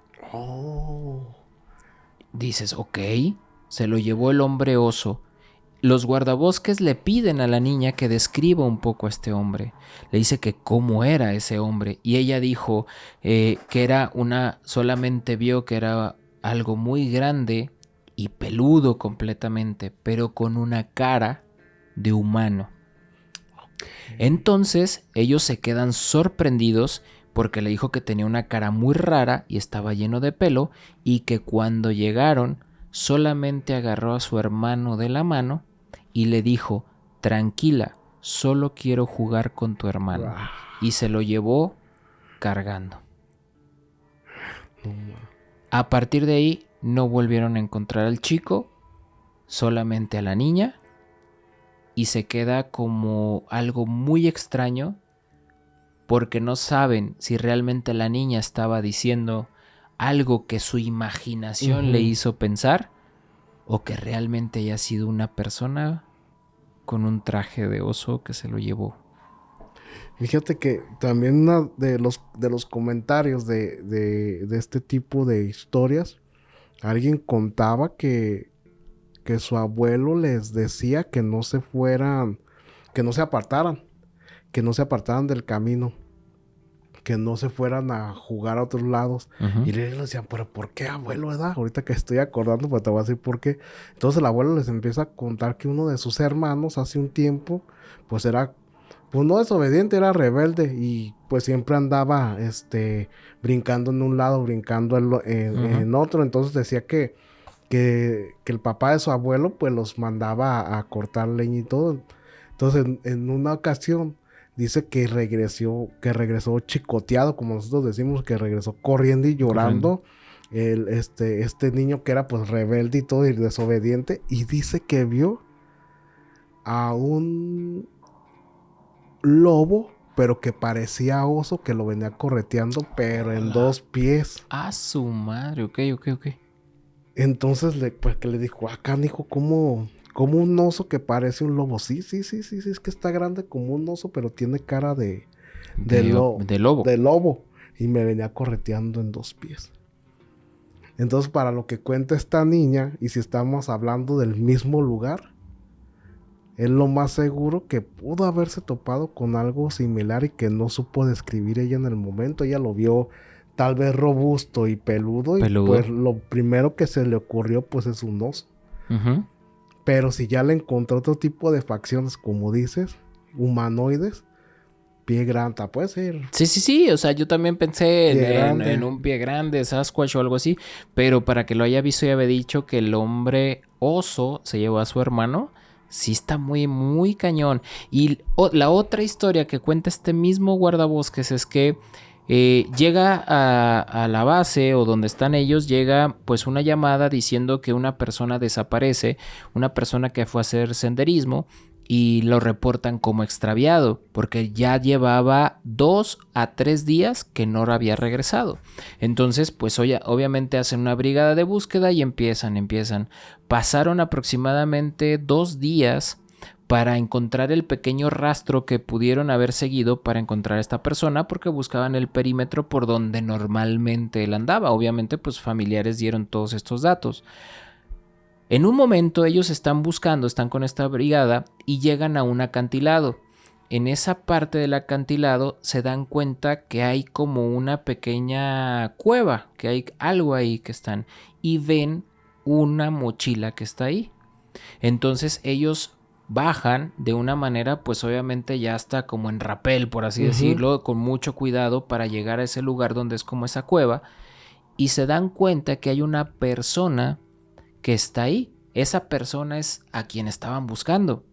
Dices, ok, se lo llevó el hombre oso. Los guardabosques le piden a la niña que describa un poco a este hombre. Le dice que cómo era ese hombre. Y ella dijo que era solamente vio que era algo muy grande y peludo completamente, pero con una cara de humano. Entonces ellos se quedan sorprendidos porque le dijo que tenía una cara muy rara y estaba lleno de pelo, y que cuando llegaron solamente agarró a su hermano de la mano y le dijo, tranquila, solo quiero jugar con tu hermano. Y se lo llevó cargando. A partir de ahí no volvieron a encontrar al chico, solamente a la niña, y se queda como algo muy extraño porque no saben si realmente la niña estaba diciendo algo que su imaginación le hizo pensar, o que realmente haya sido una persona con un traje de oso que se lo llevó. Fíjate que también uno de los comentarios de este tipo de historias, alguien contaba que su abuelo les decía que no se fueran, que no se apartaran del camino, que no se fueran a jugar a otros lados. Y les decían, pero ¿por qué, abuelo, verdad? Ahorita que estoy acordando, pues te voy a decir por qué. Entonces el abuelo les empieza a contar que uno de sus hermanos hace un tiempo, pues era, pues no desobediente, era rebelde, y pues siempre andaba brincando en un lado, brincando en otro. Entonces decía que el papá de su abuelo pues los mandaba a cortar leña y todo. Entonces en una ocasión dice que regresó chicoteado, como nosotros decimos, que regresó corriendo y llorando. Este niño que era pues rebelde y todo y desobediente, y dice que vio a un lobo, pero que parecía oso, que lo venía correteando, pero en 2 pies. ¡Ah, su madre! Ok. Entonces que le dijo, canijo, como un oso que parece un lobo. Sí, es que está grande como un oso, pero tiene cara de lobo. De lobo. Y me venía correteando en 2 pies. Entonces, para lo que cuenta esta niña, y si estamos hablando del mismo lugar, es lo más seguro que pudo haberse topado con algo similar y que no supo describir ella en el momento. Ella lo vio tal vez robusto y peludo. Y pues lo primero que se le ocurrió pues es un oso. Pero si ya le encontró otro tipo de facciones, como dices, humanoides, pie grande, puede ser. Sí, o sea, yo también pensé en un pie grande, Sasquatch o algo así, pero para que lo haya visto y había dicho que el hombre oso se llevó a su hermano, sí está muy, muy cañón. Y la otra historia que cuenta este mismo guardabosques es que llega a la base o donde están ellos, llega pues una llamada diciendo que una persona desaparece, una persona que fue a hacer senderismo, y lo reportan como extraviado porque ya llevaba 2 a 3 días que no había regresado. Entonces pues obviamente hacen una brigada de búsqueda y empiezan. Pasaron aproximadamente 2 días para encontrar el pequeño rastro que pudieron haber seguido para encontrar a esta persona, porque buscaban el perímetro por donde normalmente él andaba. Obviamente pues familiares dieron todos estos datos. En un momento ellos están con esta brigada y llegan a un acantilado. En esa parte del acantilado se dan cuenta que hay como una pequeña cueva, que hay algo ahí que están, y ven una mochila que está ahí. Entonces ellos bajan de una manera pues obviamente ya está como en rapel, por así decirlo, con mucho cuidado para llegar a ese lugar donde es como esa cueva, y se dan cuenta que hay una persona que está ahí. Esa persona es a quien estaban buscando.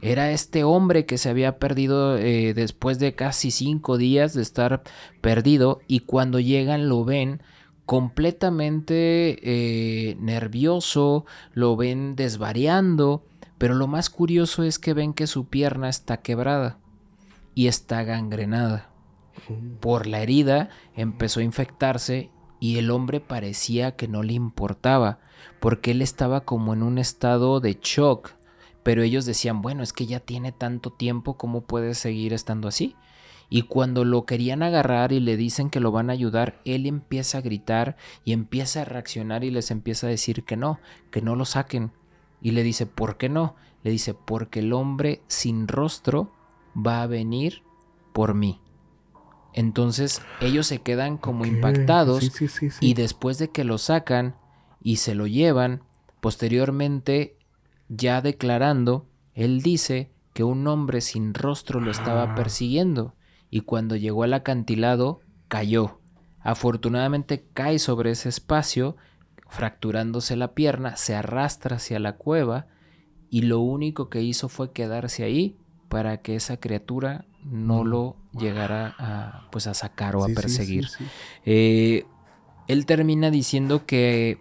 Era este hombre que se había perdido después de casi 5 días de estar perdido, y cuando llegan lo ven completamente nervioso, lo ven desvariando, pero lo más curioso es que ven que su pierna está quebrada y está gangrenada. Por la herida empezó a infectarse y el hombre parecía que no le importaba, porque él estaba como en un estado de shock. Pero ellos decían, bueno, es que ya tiene tanto tiempo, ¿cómo puede seguir estando así? Y cuando lo querían agarrar y le dicen que lo van a ayudar, él empieza a gritar y empieza a reaccionar y les empieza a decir que no lo saquen. Y le dice, ¿por qué no? Le dice, porque el hombre sin rostro va a venir por mí. Entonces ellos se quedan como impactados, sí. y después de que lo sacan y se lo llevan, posteriormente, ya declarando, él dice que un hombre sin rostro lo estaba persiguiendo, y cuando llegó al acantilado cayó. Afortunadamente cae sobre ese espacio, fracturándose la pierna, se arrastra hacia la cueva, y lo único que hizo fue quedarse ahí para que esa criatura no lo llegara a sacar o a perseguir. Sí. Él termina diciendo que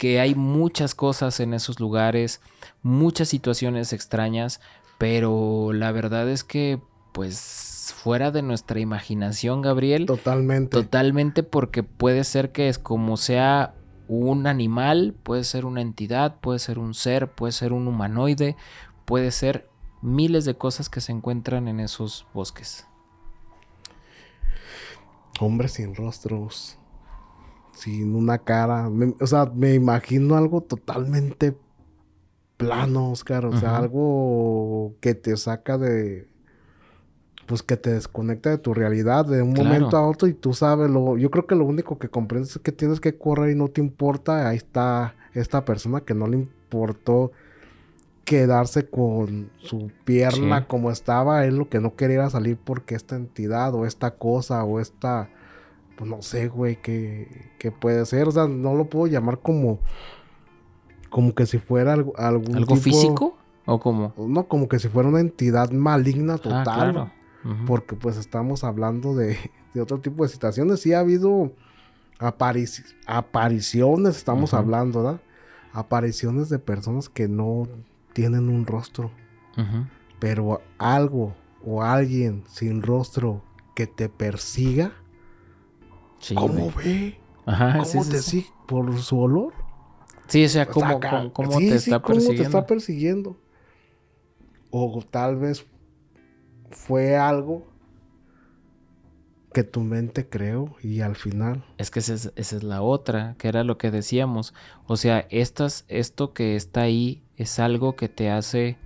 hay muchas cosas en esos lugares, muchas situaciones extrañas, pero la verdad es que pues fuera de nuestra imaginación, Gabriel. Totalmente, porque puede ser que es como sea un animal, puede ser una entidad, puede ser un ser, puede ser un humanoide, puede ser miles de cosas que se encuentran en esos bosques. Hombres sin rostros, sin una cara. Me imagino algo totalmente plano, Oscar. O sea, algo que te saca de... Pues que te desconecta de tu realidad de un momento a otro, y tú sabes, yo creo que lo único que comprendes es que tienes que correr y no te importa. Ahí está esta persona que no le importó quedarse con su pierna como estaba. Él lo que no quería era salir porque esta entidad o esta cosa o esta... Pues no sé, güey, qué puede ser. O sea, no lo puedo llamar como que si fuera algún ¿Algo tipo... físico? ¿O cómo? No, como que si fuera una entidad maligna total. Claro. Porque pues estamos hablando de otro tipo de situaciones. Sí ha habido apariciones, estamos hablando, ¿verdad? Apariciones de personas que no tienen un rostro. Pero algo o alguien sin rostro que te persiga. Sí, ¿cómo ve? ¿Cómo te sigue? ¿Por su olor? Sí, o sea, ¿cómo te está persiguiendo? ¿Cómo te está persiguiendo? O tal vez fue algo que tu mente creó y al final... Es que esa es la otra, que era lo que decíamos. O sea, esto que está ahí es algo que te hace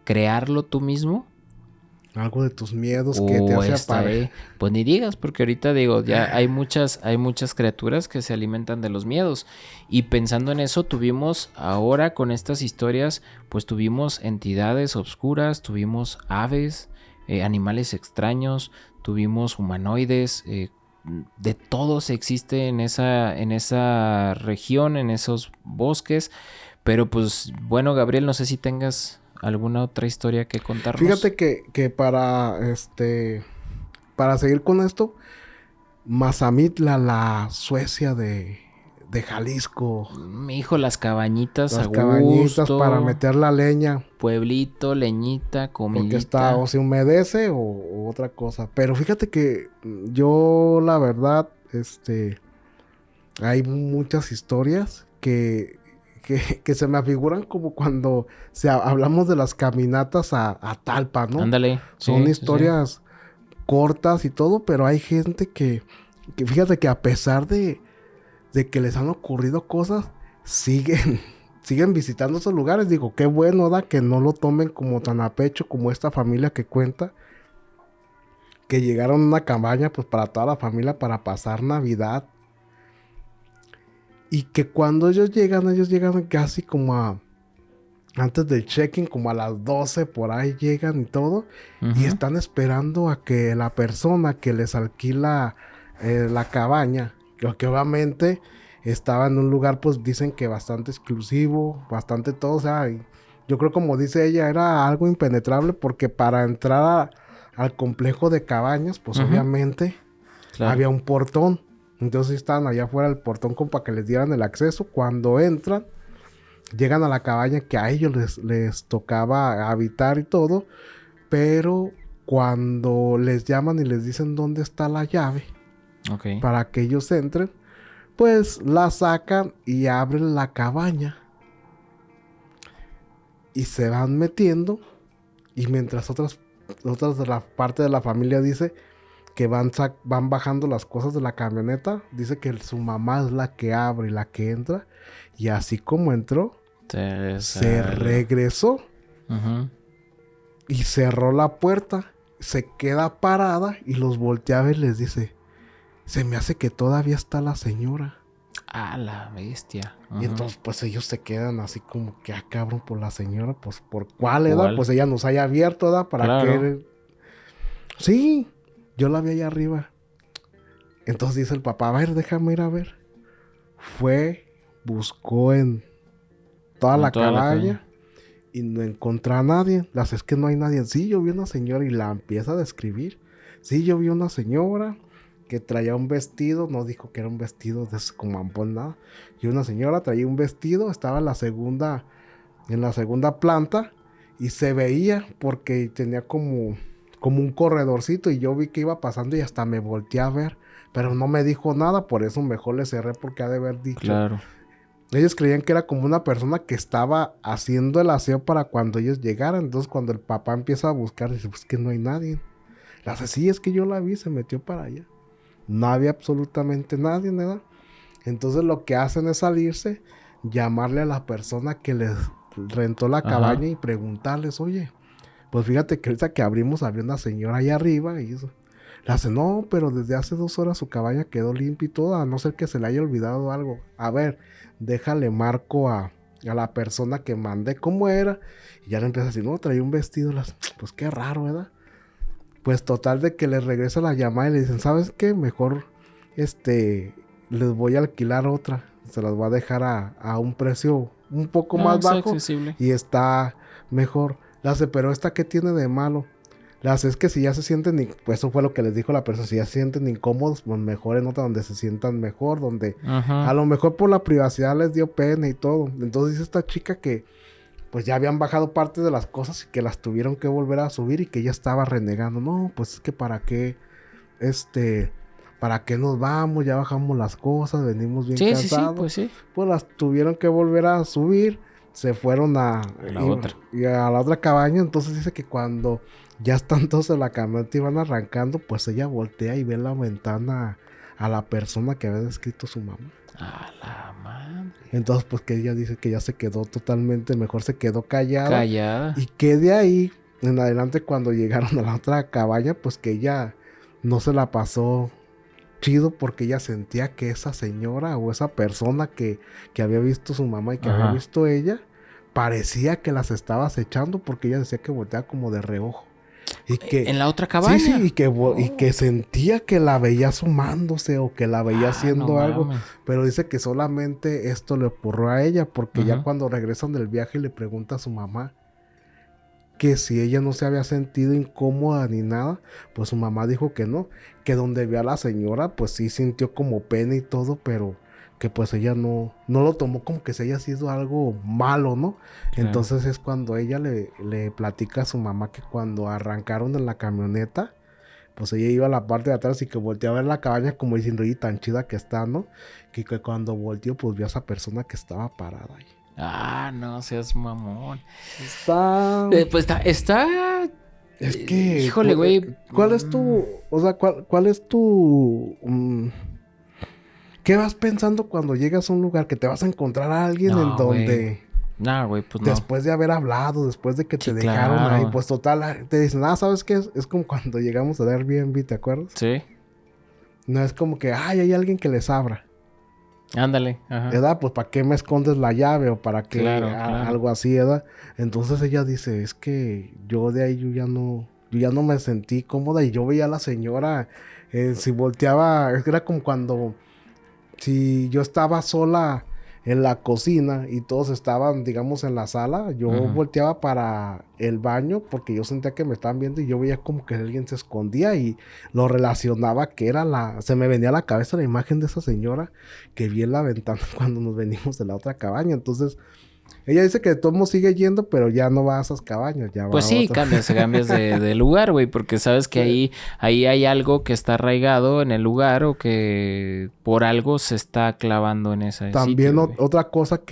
crearlo tú mismo. Algo de tus miedos que te hace aparecer. Pues ni digas, porque ahorita digo, ya hay muchas criaturas que se alimentan de los miedos. Y pensando en eso, tuvimos ahora con estas historias, pues tuvimos entidades obscuras, tuvimos aves, animales extraños, tuvimos humanoides, de todo se existe en esa región, en esos bosques. Pero pues bueno, Gabriel, no sé si tengas ¿alguna otra historia que contarnos? Fíjate que para seguir con esto, Mazamitla, la Suecia de Jalisco. Mi hijo, las cabañitas a gusto. Las cabañitas para meter la leña. Pueblito, leñita, comidita. Porque o se humedece o otra cosa. Pero fíjate que yo, la verdad, hay muchas historias que se me afiguran como cuando hablamos de las caminatas a Talpa, ¿no? Ándale. Son historias cortas y todo, pero hay gente que fíjate que a pesar de que les han ocurrido cosas, siguen visitando esos lugares. Digo, qué bueno, ¿da? Que no lo tomen como tan a pecho como esta familia que cuenta, que llegaron a una cabaña pues para toda la familia para pasar Navidad. Y que cuando ellos llegan casi como antes del check-in, como a las 12 por ahí llegan y todo. Y están esperando a que la persona que les alquila la cabaña, que obviamente estaba en un lugar, pues dicen que bastante exclusivo, bastante todo, o sea, Yo creo, como dice ella, era algo impenetrable porque para entrar al complejo de cabañas, pues obviamente había un portón. Entonces estaban allá afuera del portón como para que les dieran el acceso. Cuando entran, llegan a la cabaña que a ellos les tocaba habitar y todo. Pero cuando les llaman y les dicen dónde está la llave para que ellos entren, pues la sacan y abren la cabaña. Y se van metiendo. Y mientras otras de la parte de la familia dice que van bajando las cosas de la camioneta, dice que su mamá es la que abre y la que entra. Y así como entró, se regresó. Y cerró la puerta. Se queda parada y los voltea a ver y les dice: se me hace que todavía está la señora. Ah, la bestia. Y entonces pues ellos se quedan así como que, cabrón, por la señora, pues ¿por cuál edad? Pues ella nos haya abierto, ¿verdad? ¿Para qué? Sí, yo la vi allá arriba. Entonces dice el papá: a ver, déjame ir a ver. Fue, buscó en toda la cabaña y no encontró a nadie. Es que no hay nadie. Sí, yo vi una señora, y la empieza a describir. Sí, yo vi una señora que traía un vestido, no dijo que era un vestido de como ampón, nada. Y una señora traía un vestido, estaba en la segunda planta, y se veía porque tenía como un corredorcito, y yo vi que iba pasando y hasta me volteé a ver, pero no me dijo nada, por eso mejor le cerré, porque ha de haber dicho. Claro. Ellos creían que era como una persona que estaba haciendo el aseo para cuando ellos llegaran. Entonces cuando el papá empieza a buscar, dice: pues que no hay nadie. Le hace: sí, es que yo la vi, se metió para allá. No había absolutamente nadie, nada. Entonces lo que hacen es salirse, llamarle a la persona que les rentó la cabaña y preguntarles: oye, pues fíjate que ahorita que abrimos había una señora allá arriba y eso. Le hace: no, pero desde hace 2 horas su cabaña quedó limpia y todo, a no ser que se le haya olvidado algo. A ver, déjale marco a la persona que mandé cómo era. Y ya le empieza a decir: no, traía un vestido. Pues qué raro, ¿verdad? Pues total de que les regresa la llamada y le dicen: ¿sabes qué? Mejor les voy a alquilar otra. Se las voy a dejar a un precio un poco más bajo. Accesible. Y está mejor. Le hace: pero esta, ¿qué tiene de malo? Le hace: es que si ya se sienten, pues eso fue lo que les dijo la persona, si ya se sienten incómodos, pues mejor en otra donde se sientan mejor, donde a lo mejor por la privacidad les dio pena y todo. Entonces dice esta chica que pues ya habían bajado parte de las cosas y que las tuvieron que volver a subir, y que ella estaba renegando. No, pues es que para qué nos vamos, ya bajamos las cosas, venimos bien cansados. Sí, pues sí. Pues las tuvieron que volver a subir, se fueron a la otra cabaña. Entonces dice que cuando ya están todos en la camioneta y van arrancando, pues ella voltea y ve en la ventana a la persona que había descrito su mamá. A la madre. Entonces pues que ella dice que ya se quedó totalmente, mejor se quedó callada. Y que de ahí en adelante, cuando llegaron a la otra cabaña, pues que ella no se la pasó chido, porque ella sentía que esa señora o esa persona que había visto su mamá y que había visto ella, parecía que las estaba acechando, porque ella decía que volteaba como de reojo. Y que, ¿en la otra cabaña? Sí, y que sentía que la veía asomándose o que la veía haciendo algo. Pero dice que solamente esto le ocurrió a ella, porque ya cuando regresan del viaje le pregunta a su mamá que si ella no se había sentido incómoda ni nada. Pues su mamá dijo que no, que donde vio a la señora pues sí sintió como pena y todo, pero que pues ella no lo tomó como que se haya sido algo malo, ¿no? Claro. Entonces es cuando ella le platica a su mamá que cuando arrancaron en la camioneta, pues ella iba a la parte de atrás y que volteó a ver la cabaña como diciendo: oye, tan chida que está, ¿no? Que cuando volteó pues vio a esa persona que estaba parada ahí. Ah, no seas mamón. Está... pues está... Es que... híjole, güey. ¿Cuál es tu... O sea, cuál es tu... ¿Qué vas pensando cuando llegas a un lugar que te vas a encontrar a alguien en donde... No, güey, pues después de haber hablado, después de que te dejaron ahí, pues total, te dicen: ¿sabes qué? Es como cuando llegamos a Airbnb, ¿te acuerdas? Sí. No es como que, hay alguien que les abra. Ándale, ¿Verdad? Pues ¿para qué me escondes la llave? O para qué algo así, ¿verdad? Entonces ella dice: es que yo de ahí yo ya no me sentí cómoda, y yo veía a la señora, si volteaba, era como cuando si yo estaba sola en la cocina y todos estaban, digamos, en la sala. Yo volteaba para el baño porque yo sentía que me estaban viendo y yo veía como que alguien se escondía y lo relacionaba que era se me venía a la cabeza la imagen de esa señora que vi en la ventana cuando nos venimos de la otra cabaña. Entonces, ella dice que todo mundo sigue yendo, pero ya no va a esas cabañas, ya va Pues a sí, otra. cambias de lugar, güey, porque sabes que ahí hay algo que está arraigado en el lugar o que por algo se está clavando en ese También sitio, güey. otra cosa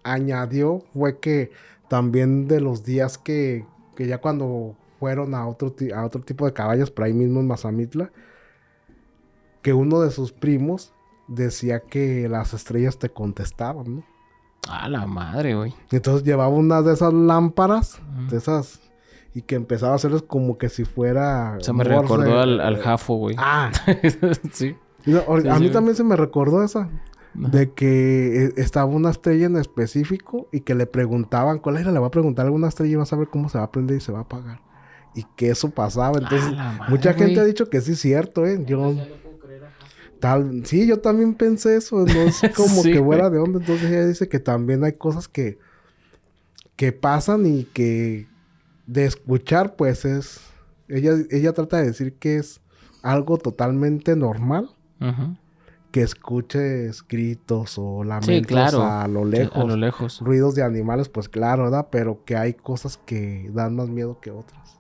añadió fue que también de los días que ya cuando fueron a a otro tipo de caballos, por ahí mismo en Mazamitla, que uno de sus primos decía que las estrellas te contestaban, ¿no? Ah, la madre, güey. Entonces llevaba una de esas lámparas, Ujú. de esas, y que empezaba a hacerles como que si fuera Se me Morse. recordó al Jafo, güey. Ah, Sí, y no, sí, a sí, mí güey. también se me recordó esa, Ajá. de que estaba una estrella en específico y que le preguntaban, ¿cuál era? Le va a preguntar alguna estrella y vas a ver cómo se va a prender y se va a apagar. Y que eso pasaba. Ah, Entonces, la madre, mucha gente ha güey. dicho que sí es cierto, ¿eh? Sí, yo también pensé eso, no es como Sí, que güey. fuera de onda. Entonces ella dice que también hay cosas que pasan y que de escuchar, pues ella trata de decir que es algo totalmente normal Ujú. que escuches gritos o Sí, lamentos claro. a lo A lo lejos, lejos. ruidos de animales, pues claro, ¿verdad? Pero que hay cosas que dan más miedo que otras.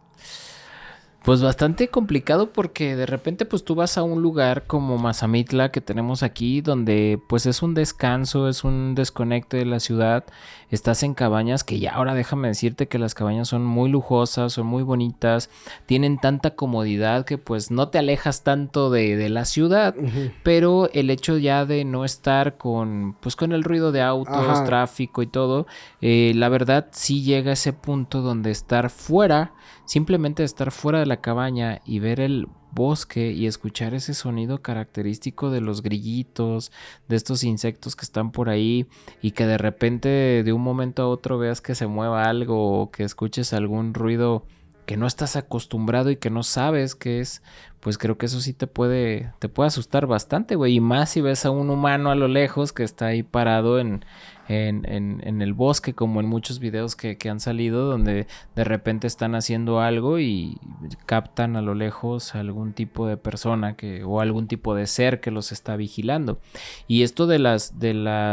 Pues bastante complicado porque de repente pues tú vas a un lugar como Mazamitla que tenemos aquí donde pues es un descanso, es un desconecte de la ciudad, estás en cabañas que ya ahora déjame decirte que las cabañas son muy lujosas, son muy bonitas, tienen tanta comodidad que pues no te alejas tanto de la ciudad, Ujú. pero el hecho ya de no estar con pues con el ruido de autos, Ajá. tráfico y todo, la verdad sí llega a ese punto donde estar fuera. Simplemente estar fuera de la cabaña y ver el bosque y escuchar ese sonido característico de los grillitos, de estos insectos que están por ahí y que de repente de un momento a otro veas que se mueva algo o que escuches algún ruido que no estás acostumbrado y que no sabes qué es, pues creo que eso sí te puede asustar bastante, güey. Y más si ves a un humano a lo lejos que está ahí parado en el bosque, como en muchos videos que han salido, donde de repente están haciendo algo y captan a lo lejos a algún tipo de persona o algún tipo de ser que los está vigilando. Y esto de las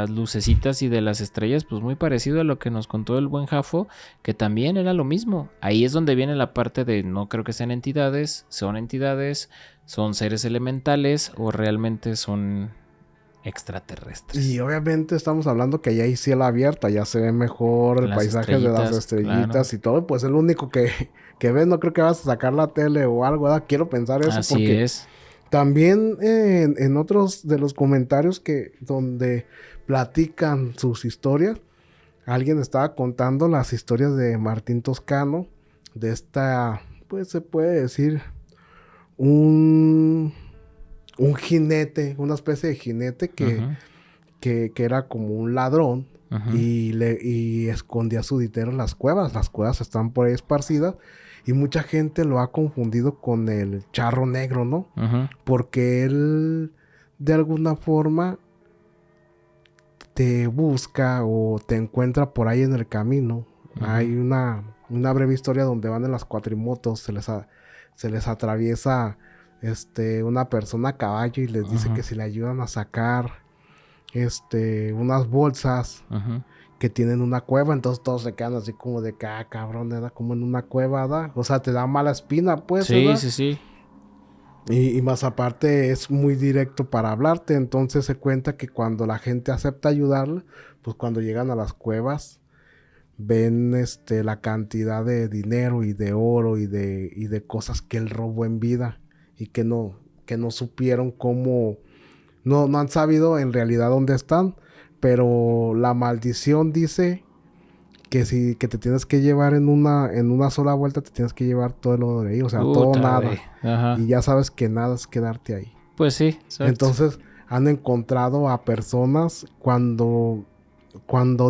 lucecitas y de las estrellas, pues muy parecido a lo que nos contó el buen Jafo, que también era lo mismo. Ahí es donde viene la parte de no creo que sean entidades, son seres elementales o realmente son Y extraterrestres. obviamente estamos hablando que ya hay cielo abierto, ya se ve mejor el Las paisaje de las estrellitas, claro. estrellitas y todo. Pues el único que ves, no creo que vas a sacar la tele o algo, ¿verdad? Quiero pensar eso Así porque es. también en otros de los comentarios donde platican sus historias, alguien estaba contando las historias de Martín Toscano, de esta, pues se puede decir, un, un jinete, una especie de jinete Ujú, que era como un ladrón ujú. y escondía su dinero en las cuevas. Las cuevas están por ahí esparcidas y mucha gente lo ha confundido con el charro negro, ¿no? Ujú, Porque él de alguna forma te busca o te encuentra por ahí en el camino. ujú, Hay una breve historia donde van en las cuatrimotos, se les atraviesa una persona a caballo y les dice ujú, que si le ayudan a sacar unas bolsas ujú. que tienen una cueva, entonces todos se quedan así como de que, cabrón, ¿verdad? Como en una cueva, ¿verdad? O sea, te da mala espina, pues, Sí, ¿verdad? sí, sí. Y más aparte es muy directo para hablarte, entonces se cuenta que cuando la gente acepta ayudarle, pues cuando llegan a las cuevas, ven la cantidad de dinero y de oro y de cosas que él robó en vida y que no supieron cómo, no han sabido en realidad dónde están, pero la maldición dice que si que te tienes que llevar en una sola vuelta te tienes que llevar todo lo de ahí, o sea, todo Puta, güey. nada. Y Ajá. ya sabes que nada es quedarte ahí. Pues sí, exacto. Entonces han encontrado a personas cuando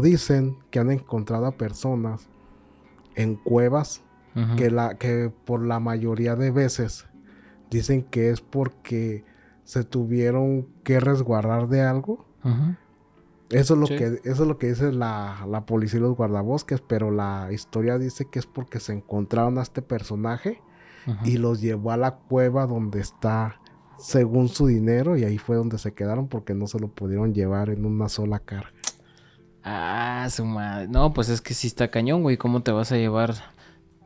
dicen que han encontrado a personas en cuevas Ujú, que por la mayoría de veces dicen que es porque se tuvieron que resguardar de algo. Ujú. Eso Sí. es lo que dice la policía y los guardabosques, pero la historia dice que es porque se encontraron a este personaje Ujú. y los llevó a la cueva donde está, según su dinero, y ahí fue donde se quedaron porque no se lo pudieron llevar en una sola carga. Ah, su madre. No, pues es que sí está cañón, güey. ¿Cómo te vas a llevar?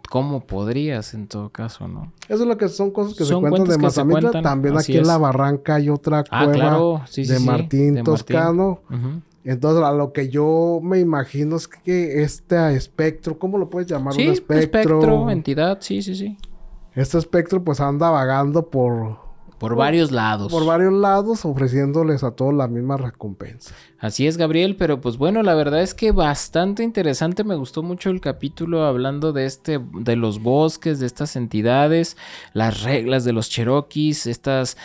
¿Cómo podrías en todo caso, no? Eso es lo que son cosas que se Son cuentan cuentas de que se Mazamitla. cuentan, También así aquí en es. la Barranca hay otra Ah, cueva claro. Sí, sí, de sí. Martín De Martín. Toscano. Ujú. Entonces, a lo que yo me imagino es que este espectro, ¿cómo lo puedes llamar? Un Sí, espectro, espectro. entidad, sí, sí, sí. Este espectro pues anda vagando Por varios lados. por varios lados, ofreciéndoles a todos la misma recompensa. Así es, Gabriel, pero pues bueno, la verdad es que bastante interesante. Me gustó mucho el capítulo hablando de los bosques, de estas entidades, las reglas de los cherokees, estas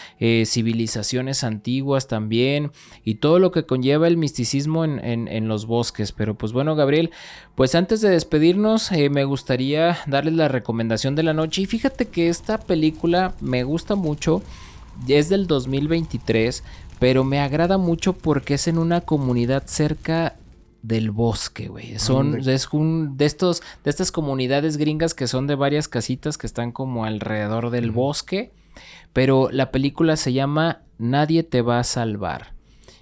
civilizaciones antiguas también, y todo lo que conlleva el misticismo en los bosques. Pero pues bueno, Gabriel, pues antes de despedirnos, me gustaría darles la recomendación de la noche. Y fíjate que esta película me gusta mucho, es del 2023. Pero me agrada mucho porque es en una comunidad cerca del bosque, güey. Es de estas comunidades gringas que son de varias casitas que están como alrededor del bosque. Pero la película se llama Nadie te va a salvar.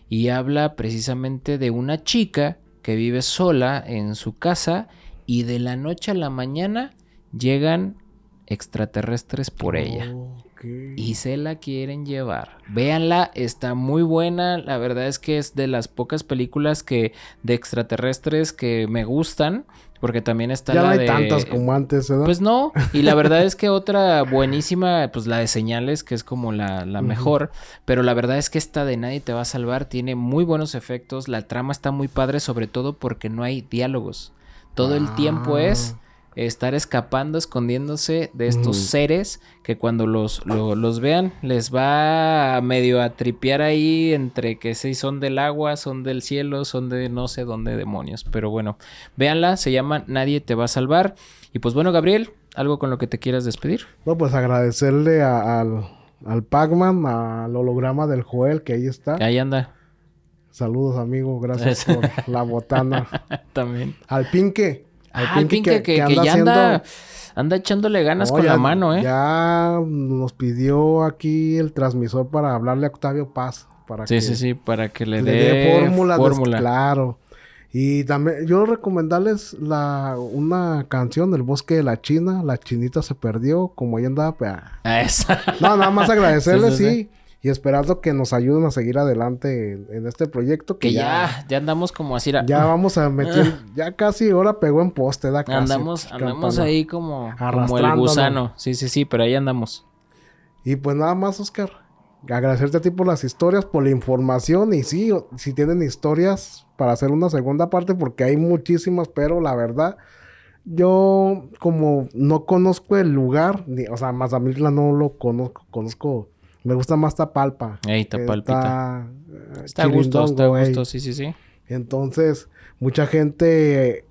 Y habla precisamente de una chica que vive sola en su casa y de la noche a la mañana llegan extraterrestres por ella. Y se la quieren llevar. Véanla, está muy buena. La verdad es que es de las pocas películas de extraterrestres que me gustan. Porque también está Ya la no hay de... tantas como antes, ¿verdad? Pues no. Y la verdad es que otra buenísima, pues la de Señales, que es como la mejor. Pero la verdad es que esta de Nadie te va a salvar tiene muy buenos efectos. La trama está muy padre, sobre todo porque no hay diálogos. Todo el tiempo es estar escapando, escondiéndose de estos seres que cuando los vean les va a medio a tripear ahí entre que sí son del agua, son del cielo, son de no sé dónde demonios. Pero bueno, véanla, se llama Nadie te va a salvar. Y pues bueno, Gabriel, ¿algo con lo que te quieras despedir? No, pues agradecerle al Pac-Man, al holograma del Joel, que ahí está. Ahí anda. Saludos, amigo. Gracias por la botana. También. Al Pinque. Al Pinque que ya anda echándole ganas con la mano, ¿eh? Ya nos pidió aquí el transmisor para hablarle a Octavio Paz. Para Sí, para que le dé dé fórmula. Claro. Y también yo recomendarles una canción, El Bosque de la China. La chinita se perdió, como ella andaba. Esa. No, nada más agradecerles, Sí. Y esperando que nos ayuden a seguir adelante en este proyecto. Que ya andamos como así. Ya vamos a meter... Ya casi ahora pegó en poste, da casi. Andamos ahí como el Arrastrándonos. gusano. Sí, pero ahí andamos. Y pues nada más, Oscar. Agradecerte a ti por las historias, por la información. Y sí, si tienen historias para hacer una segunda parte, porque hay muchísimas, pero la verdad, yo como no conozco el lugar, o sea, Mazamitla no lo conozco. Me gusta más Tapalpa. Ey, Tapalpita. Está a Chirindongo, gusto, sí. Entonces, mucha gente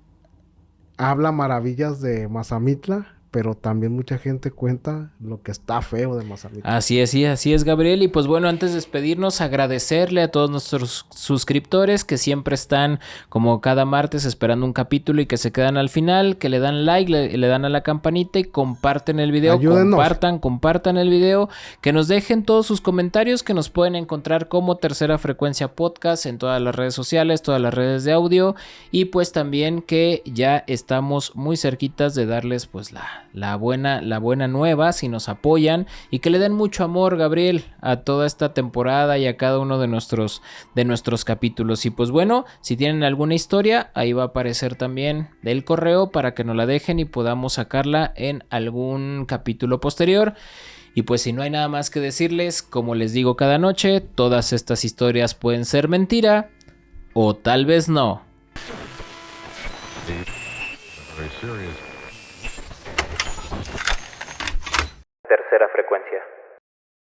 habla maravillas de Mazamitla, pero también mucha gente cuenta lo que está feo de Mazamitla. Así es, Gabriel. Y pues bueno, antes de despedirnos, agradecerle a todos nuestros suscriptores que siempre están como cada martes esperando un capítulo y que se quedan al final, que le dan like, le dan a la campanita y comparten el video. Ayúdenos. Compartan el video, que nos dejen todos sus comentarios, que nos pueden encontrar como Tercera Frecuencia Podcast en todas las redes sociales, todas las redes de audio, y pues también que ya estamos muy cerquitas de darles pues la buena nueva, si nos apoyan, y que le den mucho amor, Gabriel, a toda esta temporada y a cada uno de nuestros capítulos. Y pues bueno, si tienen alguna historia, ahí va a aparecer también el correo para que nos la dejen y podamos sacarla en algún capítulo posterior. Y pues si no hay nada más que decirles, como les digo cada noche, todas estas historias pueden ser mentira o tal vez no. Very serious.